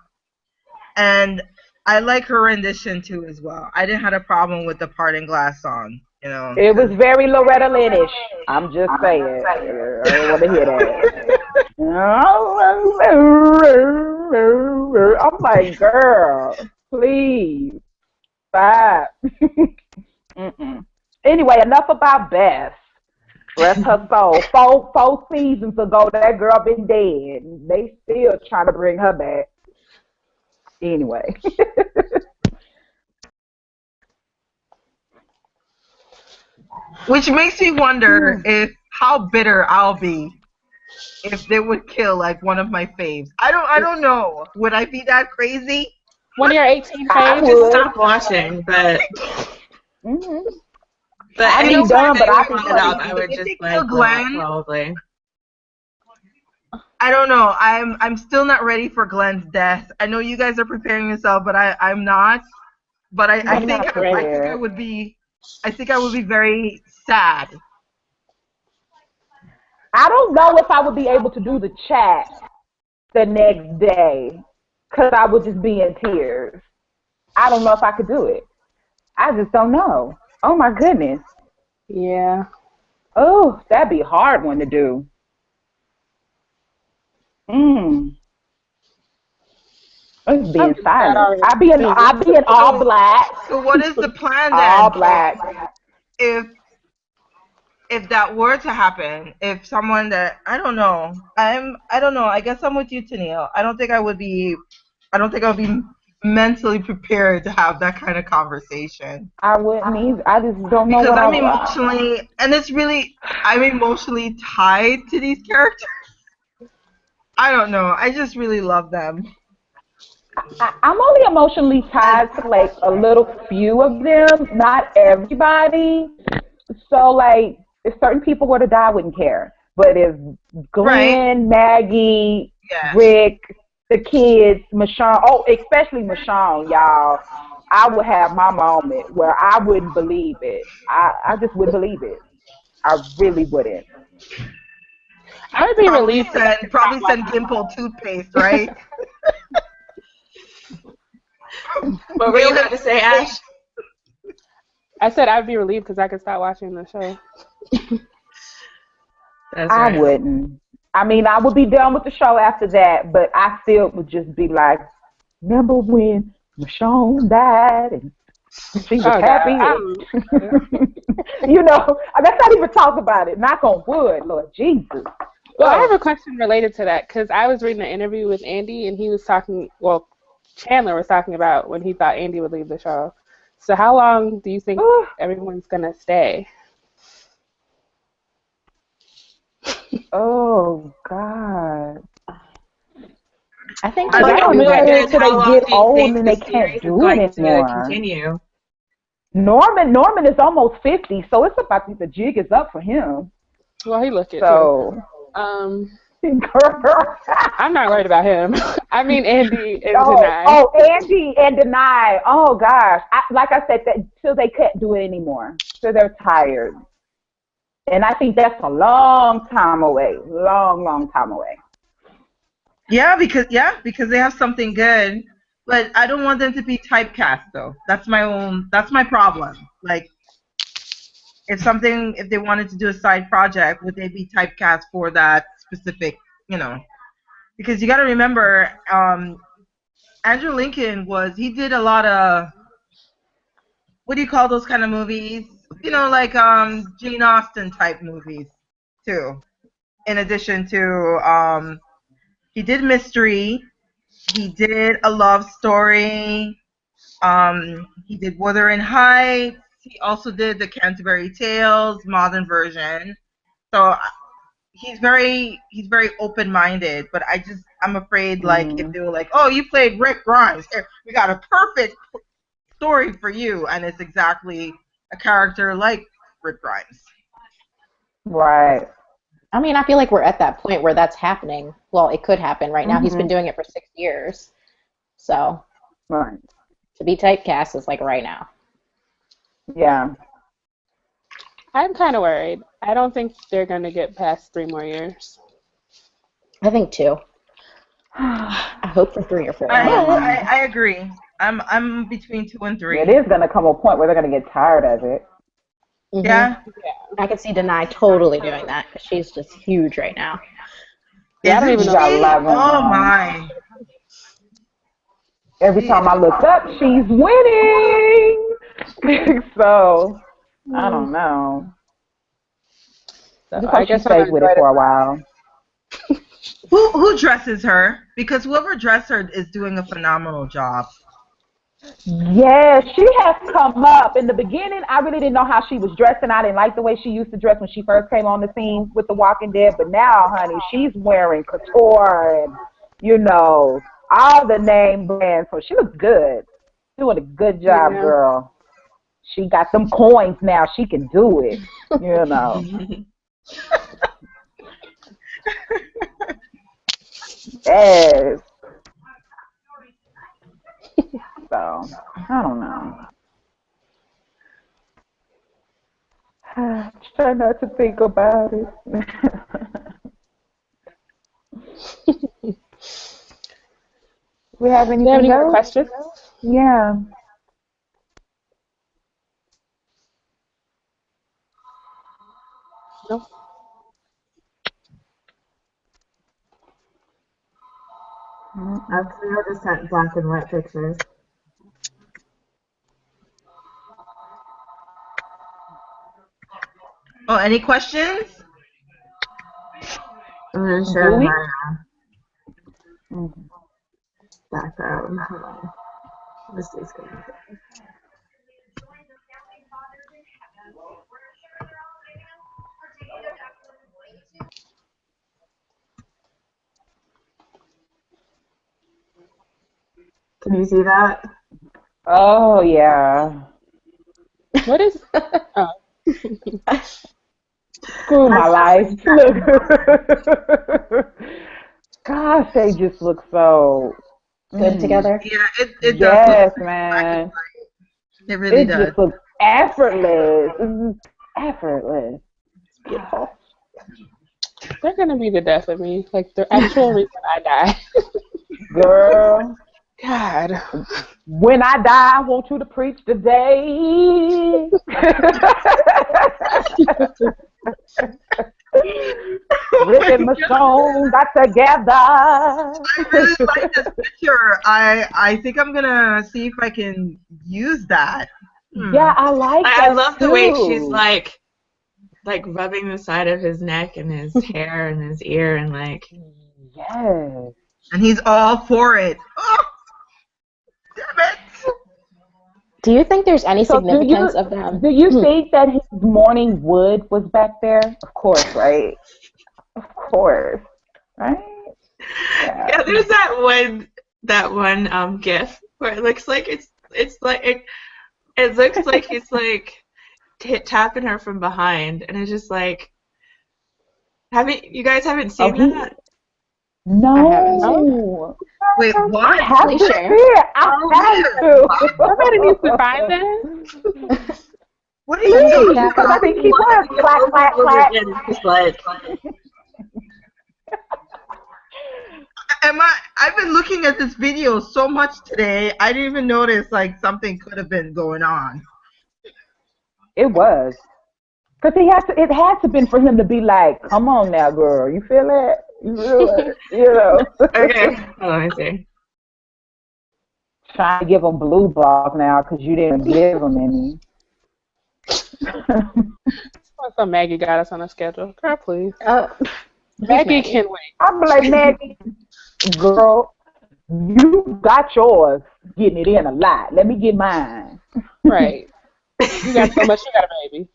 and I like her rendition too as well. I didn't have a problem with the "Parting Glass" song, you know.
It was very Loretta Lynn-ish. I'm just saying. I don't want to hear that. I'm like, girl, please stop. Anyway, enough about Beth. Rest her soul. Four seasons ago, that girl been dead. They still trying to bring her back. Anyway.
Which makes me wonder how bitter I'll be if they would kill like one of my faves. I don't know. Would I be that crazy?
One of your 18
I
faves?
would stop watching, but but
I'd
any
be done,
time
but I'd be
it up, I
funny.
would
If
just
they
like
kill Glenn,
probably.
I don't know. I'm still not ready for Glenn's death. I know you guys are preparing yourself, but I'm not. But I think I would be very sad.
I don't know if I would be able to do the chat the next day because I would just be in tears. I don't know if I could do it. I just don't know. Oh my goodness.
Yeah.
Oh, that'd be a hard one to do. It's being silent. I'd be in all black.
So what is the plan then?
All black.
If that were to happen, if someone that I don't know. I guess I'm with you, Tennille. I don't think I would be mentally prepared to have that kind of conversation.
I wouldn't either. I just don't know
because
what
I'm emotionally tied to these characters. I don't know. I just really love them.
I'm only emotionally tied to like a little few of them, not everybody. So like, if certain people were to die, I wouldn't care. But if Glenn, Maggie, Rick, the kids, Michonne, especially Michonne, y'all, I would have my moment where I wouldn't believe it. I just wouldn't believe it. I really wouldn't.
I would be relieved.
Probably send Gimple toothpaste, right?
What were you about to say, Ash?
I said I'd be relieved because I could stop watching the show.
That's
I
right.
wouldn't. I mean, I would be done with the show after that, but I still would just be like, remember when Michonne died and she was
Oh
happy?
God,
You know, let's not even talk about it. Knock on wood, Lord Jesus.
well, I have a question related to that because I was reading an interview with Andy and he was talking. Well, Chandler was talking about when he thought Andy would leave the show. So how long do you think everyone's gonna stay?
Oh God.
I think
I'd
they
like
I
to
don't
know
know
that,
until
Biz. How
they
long
get
do you
old
think
and
the
they can't
series is
do it
going to
anymore.
continue?
Norman is almost 50, so it's about the jig is up for him.
Well, he looked it too.
So, girl.
I'm not worried about him. I mean Andy and Denise.
Oh, Andy and Denise. Oh gosh, like I said, that till they can't do it anymore, till they're tired, and I think that's a long time away. Long time away.
Yeah, because they have something good, but I don't want them to be typecast though. That's my problem. Like if they wanted to do a side project, would they be typecast for that specific, because you got to remember, Andrew Lincoln he did a lot of, what do you call those kind of movies? Like Jane Austen type movies too. In addition to he did mystery, he did a love story, he did Wuthering Heights, he also did the Canterbury Tales modern version. So he's very open-minded, but I'm afraid, like, if they were like, oh, you played Rick Grimes, we got a perfect story for you, and it's exactly a character like Rick Grimes.
Right.
I mean, I feel like we're at that point where that's happening. Well, it could happen right now. He's been doing it for 6 years. So
Right.
to be typecast is like right now.
Yeah.
I'm kind of worried. I don't think they're going to get past 3 more years.
I think 2. I hope for 3 or 4.
I agree. I'm between 2 and 3.
It is going to come a point where they're going to get tired of it.
Mm-hmm.
Yeah.
I could see Denise totally doing that because she's just huge right now.
Yeah, I don't even know.
Oh my.
Every time I look up, she's winning. So, I don't know.
So I guess
stay with it for a while.
Who dresses her? Because whoever dressed her is doing a phenomenal job.
Yeah, she has come up. In the beginning, I really didn't know how she was dressing. I didn't like the way she used to dress when she first came on the scene with The Walking Dead. But now, honey, she's wearing couture and, all the name brands. So she looks good. Doing a good job, girl. She got them coins now. She can do it, Yes. So, I don't know. Try not to think about it. We have anything
any
else?
more questions?
Yeah.
No.
I've just sent black and white pictures.
Oh, any questions?
I'm going to share my background. Hold on. This is good. Can you see that?
Oh, yeah.
What is? Oh.
Screw my life. Gosh, they just look so
good together.
Yeah, it does.
Yes, man.
It really does.
It just looks effortless. Effortless.
It's beautiful.
They're going to be the death of me. Like, the actual reason I die.
Girl.
God.
When I die, I want you to preach today. Rick and Michonne got together.
I really like this picture. I think I'm gonna see if I can use that.
Yeah, I like that
I love the way
too.
she's like rubbing the side of his neck and his hair and his ear and like.
Yes.
And he's all for it. Oh, damn it!
Do you think there's any
So
significance of them?
do you think that his morning wood was back there? Of course, right? Of course, right?
Yeah, there's that one GIF where it looks like it's like it looks like he's like tapping her from behind, and it's just like you guys haven't seen that?
No.
I haven't seen
Wait, what?
I have to see
share.
it. I have to.
Somebody needs to find that.
What are you doing?
Because I think he was clack, clack, clack.
And it's just like
I've been looking at this video so much today, I didn't even notice like something could have been going on.
It was. Because it had to been for him to be like, come on now, girl. You feel it? You feel it? You know.
okay. Hold on, let me see.
Trying to give him blue balls now because you didn't give him any.
So Maggie got us on a schedule. Girl, please.
Maggie
Maggie can wait.
I'm like, Maggie, girl, you got yours. Getting it in a lot. Let me get mine.
Right. You got so much, you got a baby.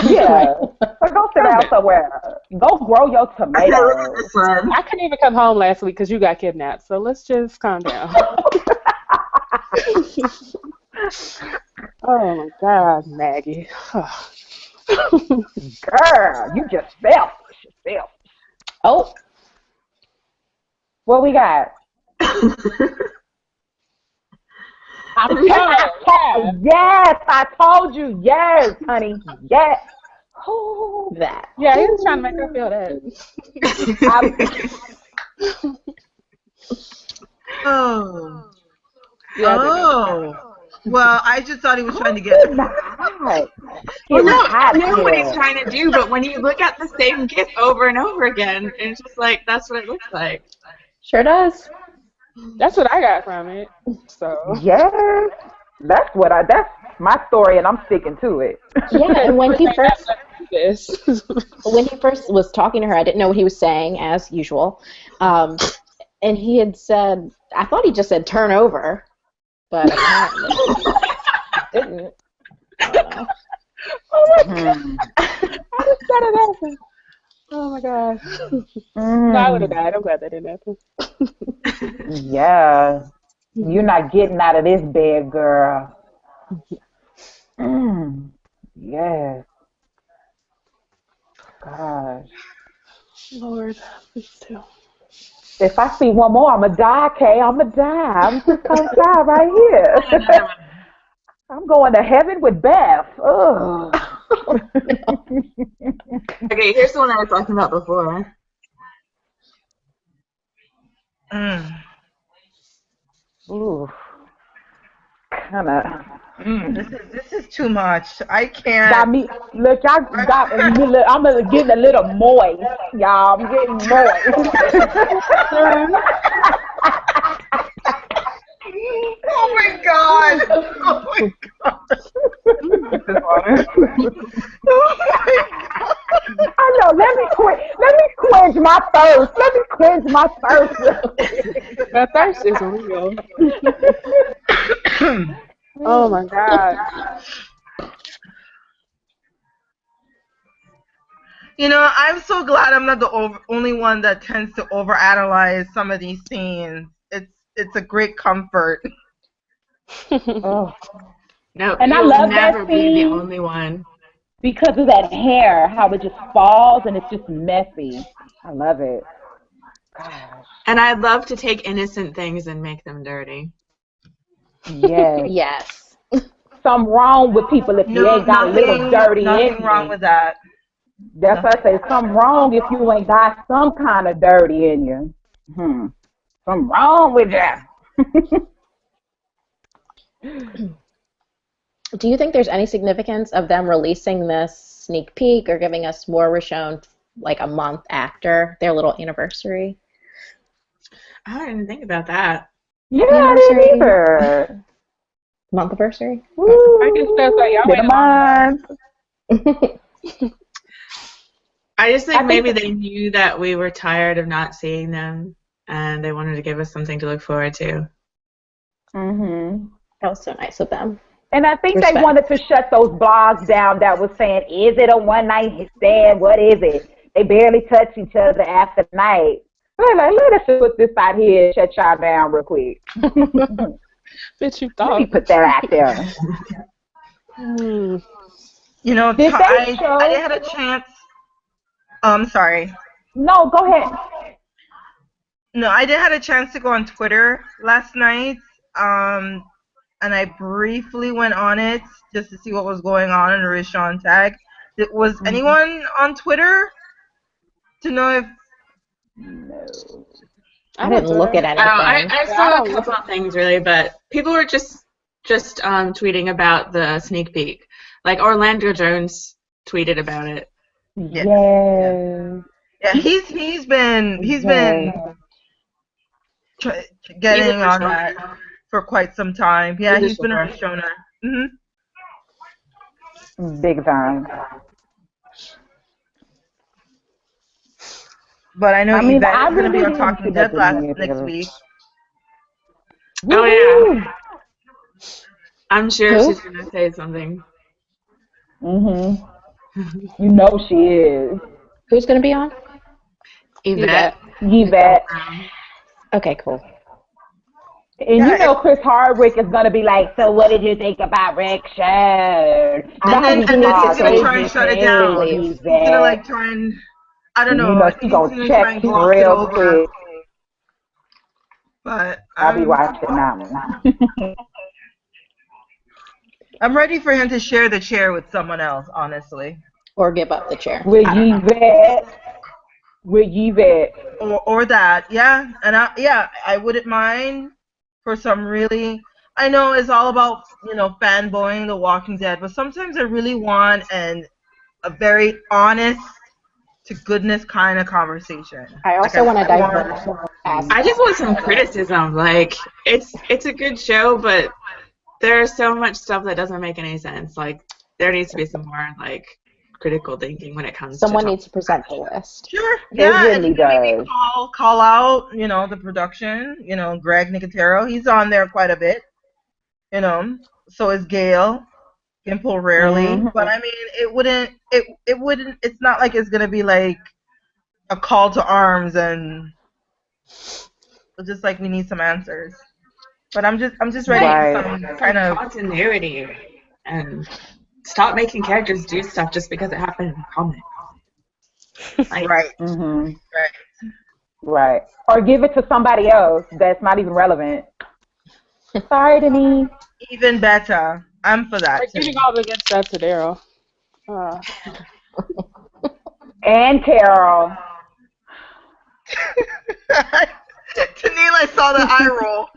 Yeah. So go sit down somewhere. Go grow your tomatoes.
I couldn't even come home last week because you got kidnapped. So let's just calm down. Oh my God, Maggie.
Girl, you just selfish.
Oh,
What we got? Yes, I told you. Yes, honey. Yes. Oh,
that.
Yeah, he was trying to make her feel that.
Oh.
Yeah,
Oh. Well, I just thought he was trying to get.
Well,
No, I know what he's trying to do, but when you look at the same GIF over and over again, it's just like that's what it looks like.
Sure does.
That's what I got from it. So
Yes, that's my story, and I'm sticking to it.
Yeah, and when he first
this.
was talking to her, I didn't know what he was saying, as usual. And he had said, I thought he just said turn over, but apparently he didn't. I don't know.
Oh my God. I just got it happen. Oh my God. No, I would have died. I'm glad that didn't happen.
Yeah, you're not getting out of this bed, girl. Yes. Gosh.
Lord, please too.
If I see one more, I'm going to die, Kay. I'm going to die. I'm just going to die right here. I'm going to heaven with Beth. Ugh.
Okay, here's the one I was talking about before.
Ooh. Kind of.
This is too much. I can't.
Got me. Look, y'all got me. Look, I'm getting a little moist, y'all. I'm getting moist.
Oh my God! Oh my God!
I know. Let me quench my thirst. Let me quench my thirst.
That thirst is real. Oh my God.
You know, I'm so glad I'm not the only one that tends to overanalyze some of these scenes. It's a great comfort.
Oh.
No,
And I
you'll
love
never
that
be the
scene
only one.
because of that hair, how it just falls and it's just messy. I love it. Gosh.
And I love to take innocent things and make them dirty.
Yes.
Yes.
Something wrong with people if you ain't got a little dirty in
Nothing
you.
wrong with that.
That's what I say. Something wrong if you ain't got some kind of dirty in you. Something wrong with that.
Do you think there's any significance of them releasing this sneak peek or giving us more Richonne like a month after their little anniversary?
I didn't think about that.
Yeah, I didn't either.
Month anniversary?
I guess that's like y'all waited long enough.
I just think
I
maybe
think
they knew that we were tired of not seeing them, and they wanted to give us something to look forward to.
Mhm.
That was so nice of them.
And I think
Respect.
they wanted to shut those blogs down that was saying, "Is it a one-night stand? What is it? They barely touch each other after night." Let us put this out here and shut y'all down real quick.
Bitch, you
Let me
thought.
put that out there.
You know,
Did they
I
show?
had a chance. I'm sorry.
No, go ahead.
No, I did had a chance to go on Twitter last night, and I briefly went on it just to see what was going on in the Richonne tag. Was anyone on Twitter to know if?
No.
I didn't look at anything.
I saw a couple of things really, but people were just tweeting about the sneak peek. Like Orlando Jones tweeted about it.
Yeah.
Yes.
Yeah, he's been getting on that for quite some time. Yeah, he's been a Richonner.
Big time.
But I know
I mean,
Yvette
I
is going to be
really
on
didn't
Talking
see
Dead
nothing
next week.
Oh yeah.
Woohoo!
I'm sure
Who?
she's gonna say something.
Mhm. You know she is.
Who's going to be on?
Yvette.
Yvette.
Okay, cool.
And you know Chris Hardwick is gonna be like, "So what did you think about Richonne?"
And then he's gonna try and shut it down. He's gonna like try and I don't know.
You know
I think
she's
he's
gonna
gonna try
check
and
him
gloss it
real
over.
quick.
But
I'll be watching that one.
I'm ready for him to share the chair with someone else, honestly.
Or give up the chair.
With Yvette. With Yvette.
Or that, yeah. And I wouldn't mind for some really. I know it's all about fanboying The Walking Dead, but sometimes I really want a very honest to goodness kind of conversation.
I also want to diverse.
I just want some criticism. Like it's a good show, but there's so much stuff that doesn't make any sense. Like there needs to be some more like critical thinking when it comes
Someone
to
needs to present the list.
Sure.
It
Yeah,
really
and maybe call out, the production, Greg Nicotero. He's on there quite a bit. So is Gail. Gimple rarely. But I mean it wouldn't it's not like it's gonna be like a call to arms and just like we need some answers. But I'm just ready for some kind of
continuity and stop making characters do stuff just because it happened in the comics. Like,
right.
Right. Or give it to somebody else that's not even relevant. Sorry, Denise.
Even better. I'm for that.
We're giving all the good stuff to Daryl.
And Carol.
Tennille, I saw the eye roll.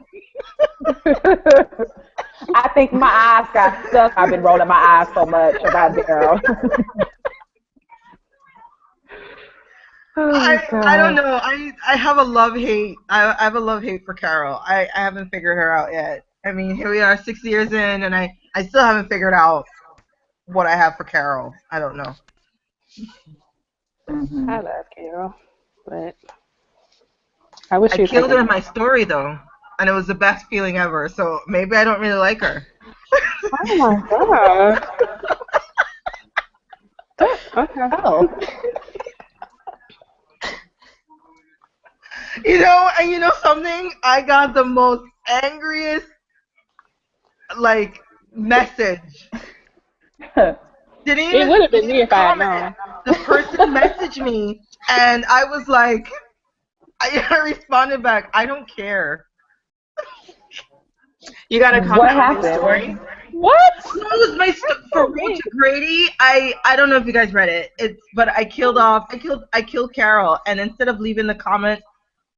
I think my eyes got stuck. I've been rolling my eyes so much about Daryl.
I don't know. I have a love-hate. I have a love-hate for Carol. I haven't figured her out yet. I mean, here we are 6 years in, and I still haven't figured out what I have for Carol. I don't know.
I love Carol, but I wish
I killed her in my story, though, and it was the best feeling ever, so maybe I don't really like her.
Oh, my God. Okay.
Oh.
And you know something? I got the most angriest, message. Didn't even,
it would have been me if I had known.
The person messaged me, and I was like, I responded back, I don't care.
You got to comment on the story.
What?
No, it was my for Roach Grady. I don't know if you guys read it. But I killed Carol, and instead of leaving the comment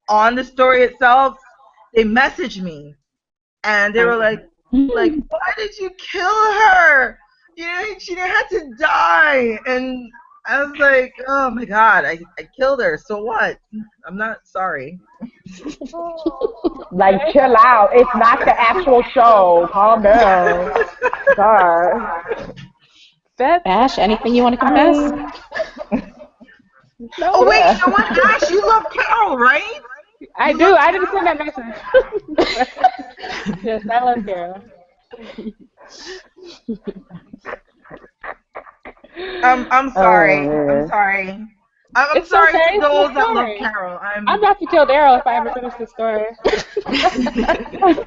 on the story itself, they messaged me, and they were like, Like, why did you kill her? She didn't have to die. And I was like, oh my God, I killed her. So what? I'm not sorry.
Like, chill out. It's not the actual show. Calm down. God.
Beth,
Ash, anything you want to
I
confess?
mean,
Oh wait, you know what, Ash? You love Carol, right?
I do. I didn't send that message. Yes, I love Carol.
I'm sorry.
man.
I'm sorry. I'm
It's
sorry
okay.
to
It's
those
a
that love
story.
Carol.
I'm about to kill Daryl if I ever finish the story.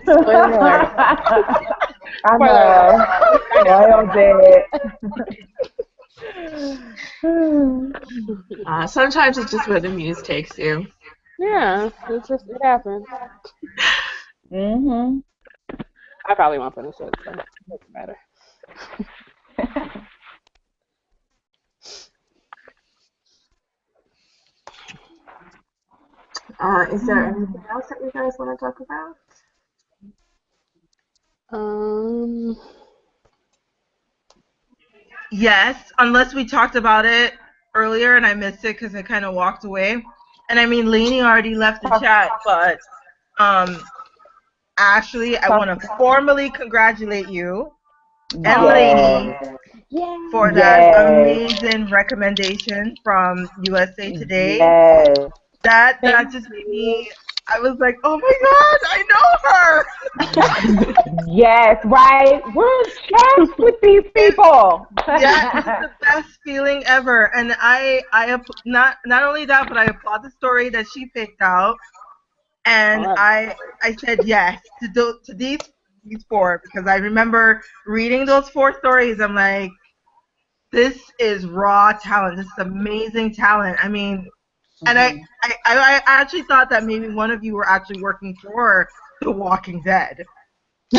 Spoiler alert.
I
Spoiler.
know. Well dead.
Sometimes it's just where the muse takes you.
Yeah, it happens.
Mhm.
I probably won't finish it, so it doesn't matter.
Is there anything else that you guys want to talk about?
Yes, unless we talked about it earlier and I missed it because I kind of walked away. And I mean, Lainey already left the chat, but Ashley, I want to formally congratulate you and Lainey for that amazing recommendation from USA Today.
Yes.
That just made me. I was like, oh my God, I know her.
Yes, right. We're obsessed with these people.
Yeah, it's the best feeling ever, and I not only that, but I applaud the story that she picked out, and I said yes to these four because I remember reading those four stories. I'm like, this is raw talent. This is amazing talent. I mean, and I actually thought that maybe one of you were actually working for The Walking Dead.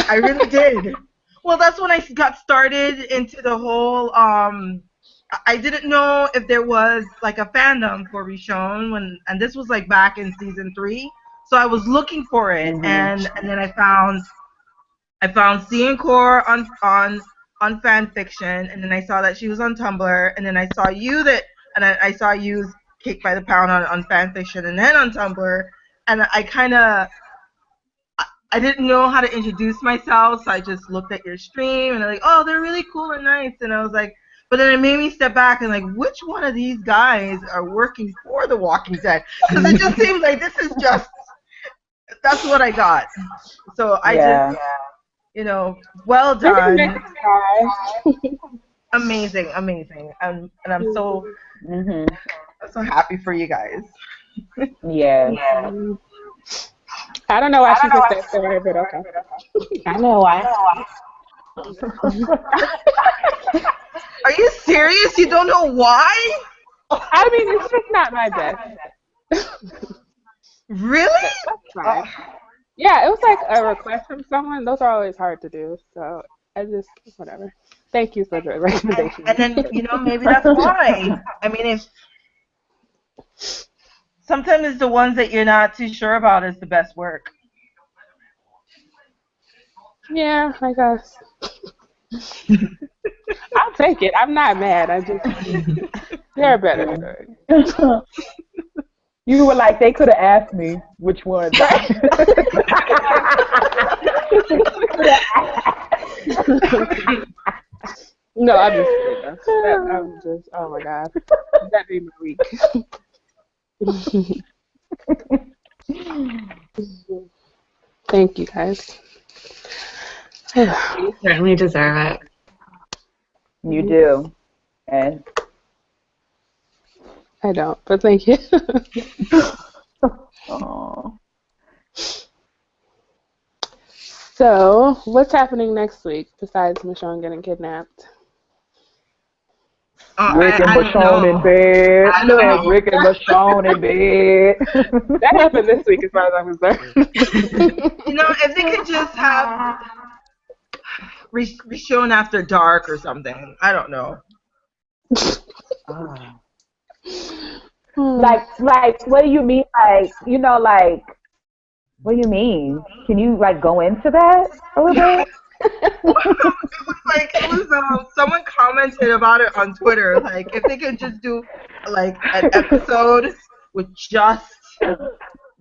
I really did. Well, that's when I got started into the whole. I didn't know if there was like a fandom for Richonne and this was like back in season 3. So I was looking for it, and then I found C and Core on fan fiction, and then I saw that she was on Tumblr, and then I saw you and I saw you Cake by the Pound on fan fiction, and then on Tumblr, and I didn't know how to introduce myself, so I just looked at your stream and I'm like, oh, they're really cool and nice. And I was like, but then it made me step back and like, which one of these guys are working for The Walking Dead? Because it just seems like this is just, that's what I got. So I just, well done. Amazing. And I'm so, I'm so happy for you guys.
Yeah.
I don't know why she picked that story, but okay.
I know why.
Are you serious? You don't know why?
I mean, it's just not my best.
Really?
Yeah, it was like a request from someone. Those are always hard to do, so I just, whatever. Thank you for the recommendation.
And then, maybe that's why. I mean, if sometimes it's the ones that you're not too sure about is the best work.
Yeah, I guess. I'll take it. I'm not mad. I just, they're better.
You were like, they could have asked me which one.
No, I'm just, oh my God. That made me weak. Thank you, guys.
You certainly deserve it.
You do. And
I don't, but thank you.
Aww.
So, what's happening next week besides Michonne getting kidnapped?
Rick and Michonne in bed. Look, Rick and Michonne in bed.
That happened this week as far as I'm concerned.
If they could just have Richonne after dark or something. I don't know.
Like, what do you mean? Like, what do you mean? Can you, like, go into that a little bit?
Someone commented about it on Twitter. Like, if they could just do like an episode with just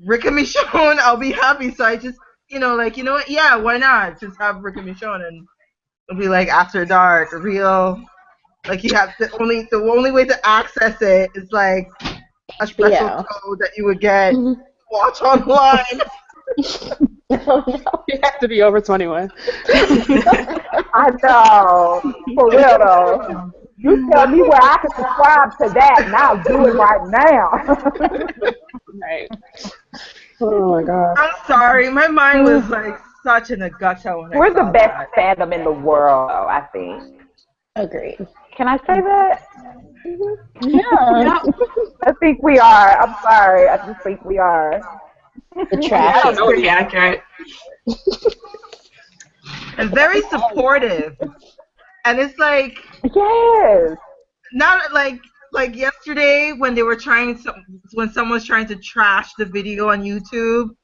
Rick and Michonne, I'll be happy. So I just, like, you know what? Yeah, why not? Just have Rick and Michonne, and it'll be like After Dark, real. Like, you have the only way to access it is like a special code that you would get watch online.
Oh, no.
You have to be over 21.
I know. For real, though. You tell me where I can subscribe to that, and I'll do it right now.
Right. Oh, my God.
I'm sorry. My mind was, like, such in a gutter when
We're
I saw
the best
that.
fandom in the world, I think.
Agreed.
Can I say that?
Yeah.
I think we are. I'm sorry. I just think we are.
The trash.
That's pretty accurate.
And very supportive. And it's like,
Yes.
not like yesterday when they were when someone was trying to trash the video on YouTube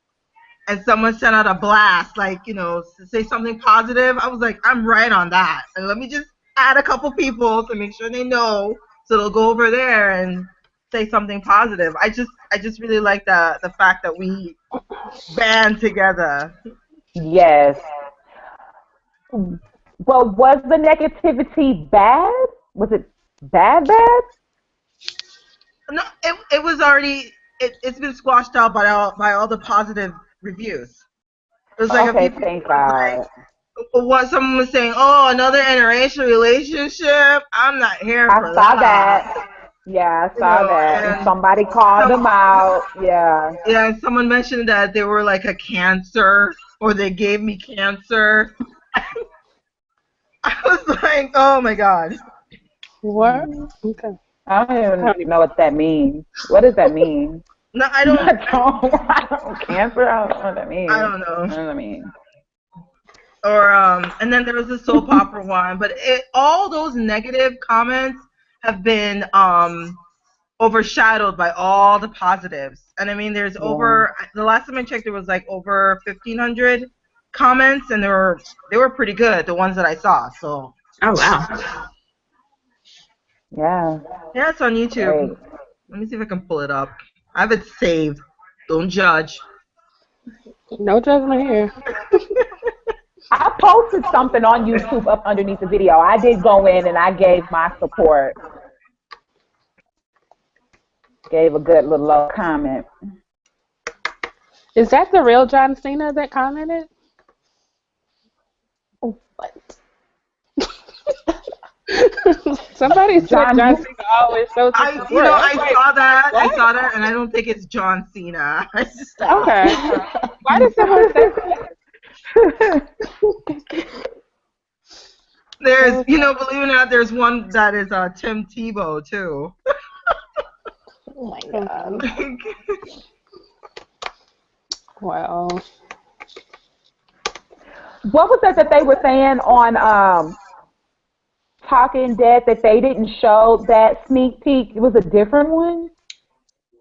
and someone sent out a blast, like, to say something positive. I was like, I'm right on that. And let me just add a couple people to make sure they know, so they'll go over there and say something positive. I just really like the fact that we band together.
Yes. But was the negativity bad? Was it bad?
No, it was already it's been squashed out by all the positive reviews. It was like
Okay,
a few
thank
people
God.
like, what someone was saying, oh, another interracial relationship. I'm not here
I
for
saw that. Yeah, I saw that. And somebody called them out. Yeah.
Yeah, and someone mentioned that they were like a cancer, or they gave me cancer. I was like, oh my God.
What? Okay.
I don't even know what that means. What does that mean?
No, I don't.
Cancer? I don't know what that means.
I don't know.
What does that mean?
Or and then there was the soap opera one, but all those negative comments have been overshadowed by all the positives. And I mean, there's over, the last time I checked, there was like over 1,500 comments, and they were pretty good, the ones that I saw. So.
Oh wow.
Yeah.
Yeah, it's on YouTube.
Great.
Let me see if I can pull it up. I have it saved. Don't judge.
No judgment here.
I posted something on YouTube up underneath the video. I did go in and I gave my support. Gave a good little comment.
Is that the real John Cena that commented?
What?
Somebody said John Cena always shows his support.
I saw that, and I don't think it's John Cena.
Okay. Why did someone say that?
There's, believe it or not, there's one that is Tim Tebow too.
Oh my God.
Wow.
What was it that they were saying on Talking Dead that they didn't show that sneak peek? It was a different one?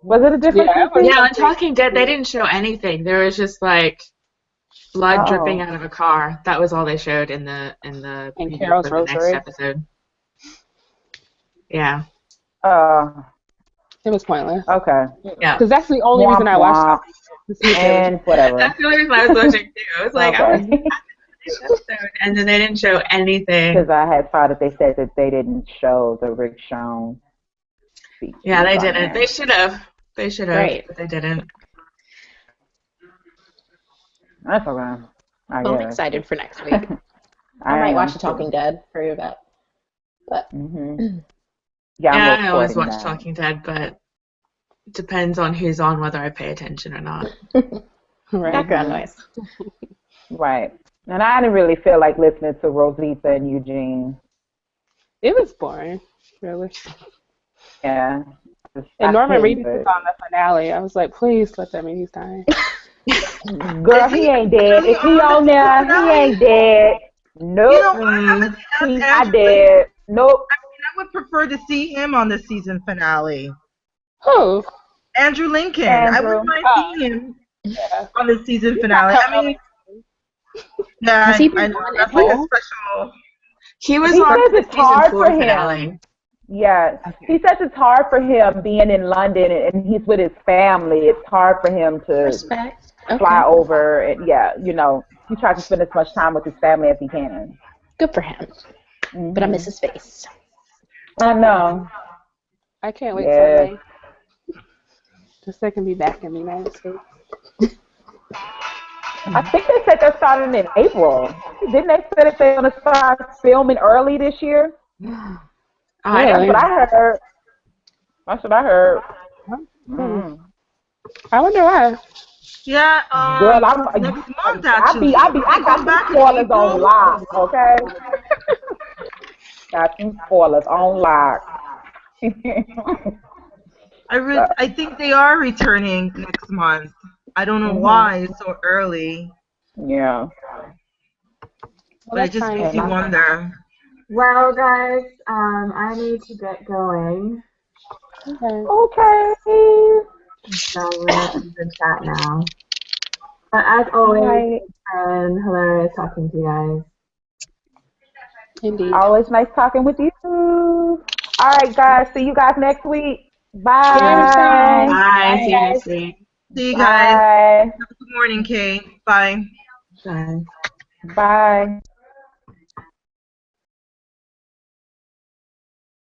Was it a different one?
Yeah, on Talking Dead, they didn't show anything. There was just like blood dripping out of a car. That was all they showed in the preview
Carol's
for the next
Rosary.
episode. Yeah.
It was pointless.
Okay.
Yeah.
Because that's the only reason I watched it.
And whatever.
That's the only reason I was watching too. I was like, I was this episode, and then they didn't show anything.
Because I had thought that they said that they didn't show the Richonne.
Yeah, they didn't. They should have.
Right.
But they didn't.
That's okay.
I'm excited for next week. I might watch The Talking Dead for you, Beth. But
yeah,
I always watch Talking Dead, but it depends on who's on whether I pay attention or not.
Right.
Background noise.
Right. And I didn't really feel like listening to Rosita and Eugene.
It was boring, really.
Yeah.
And Norman Reedus was on the finale. I was like, please let that mean he's dying.
Girl, he ain't dead. If he on there, he ain't dead. Nope. He's not dead. Nope.
I would prefer to see him on the season finale.
Who?
Andrew Lincoln. I wouldn't mind seeing him on the season finale. I mean, Yeah,
Has he been
I know.
on
That's
at
like a
all?
special.
He was
He
on
says
the
it's
season
hard
4
for him.
finale.
Yes. He says it's hard for him being in London and he's with his family. It's hard for him to
Respect.
fly
Okay.
over and he tries to spend as much time with his family as he can.
Good for him. But I miss his face.
I know.
I can't wait till
Yes.
May. Just so I can be back in the United States.
I think they said they're starting in April. Didn't they say that they're going to start filming early this year?
I
That's
don't
what
know.
I heard. That's what I heard.
I wonder why.
Yeah,
Girl, I'm
next month
I
actually.
got some spoilers on lock, okay? Got some spoilers on lock.
I think they are returning next month. I don't know why it's so early,
Yeah.
but it just makes you wonder.
Well, guys, I need to get going.
Okay.
So we're going to end the chat now. But as always, it's been hilarious talking to you guys.
Indeed.
Always nice talking with you. All right, guys. See you guys next week. Bye.
Bye. See you next week.
See you guys.
Bye.
Have a good morning, Kate. Bye.
Bye.
Bye.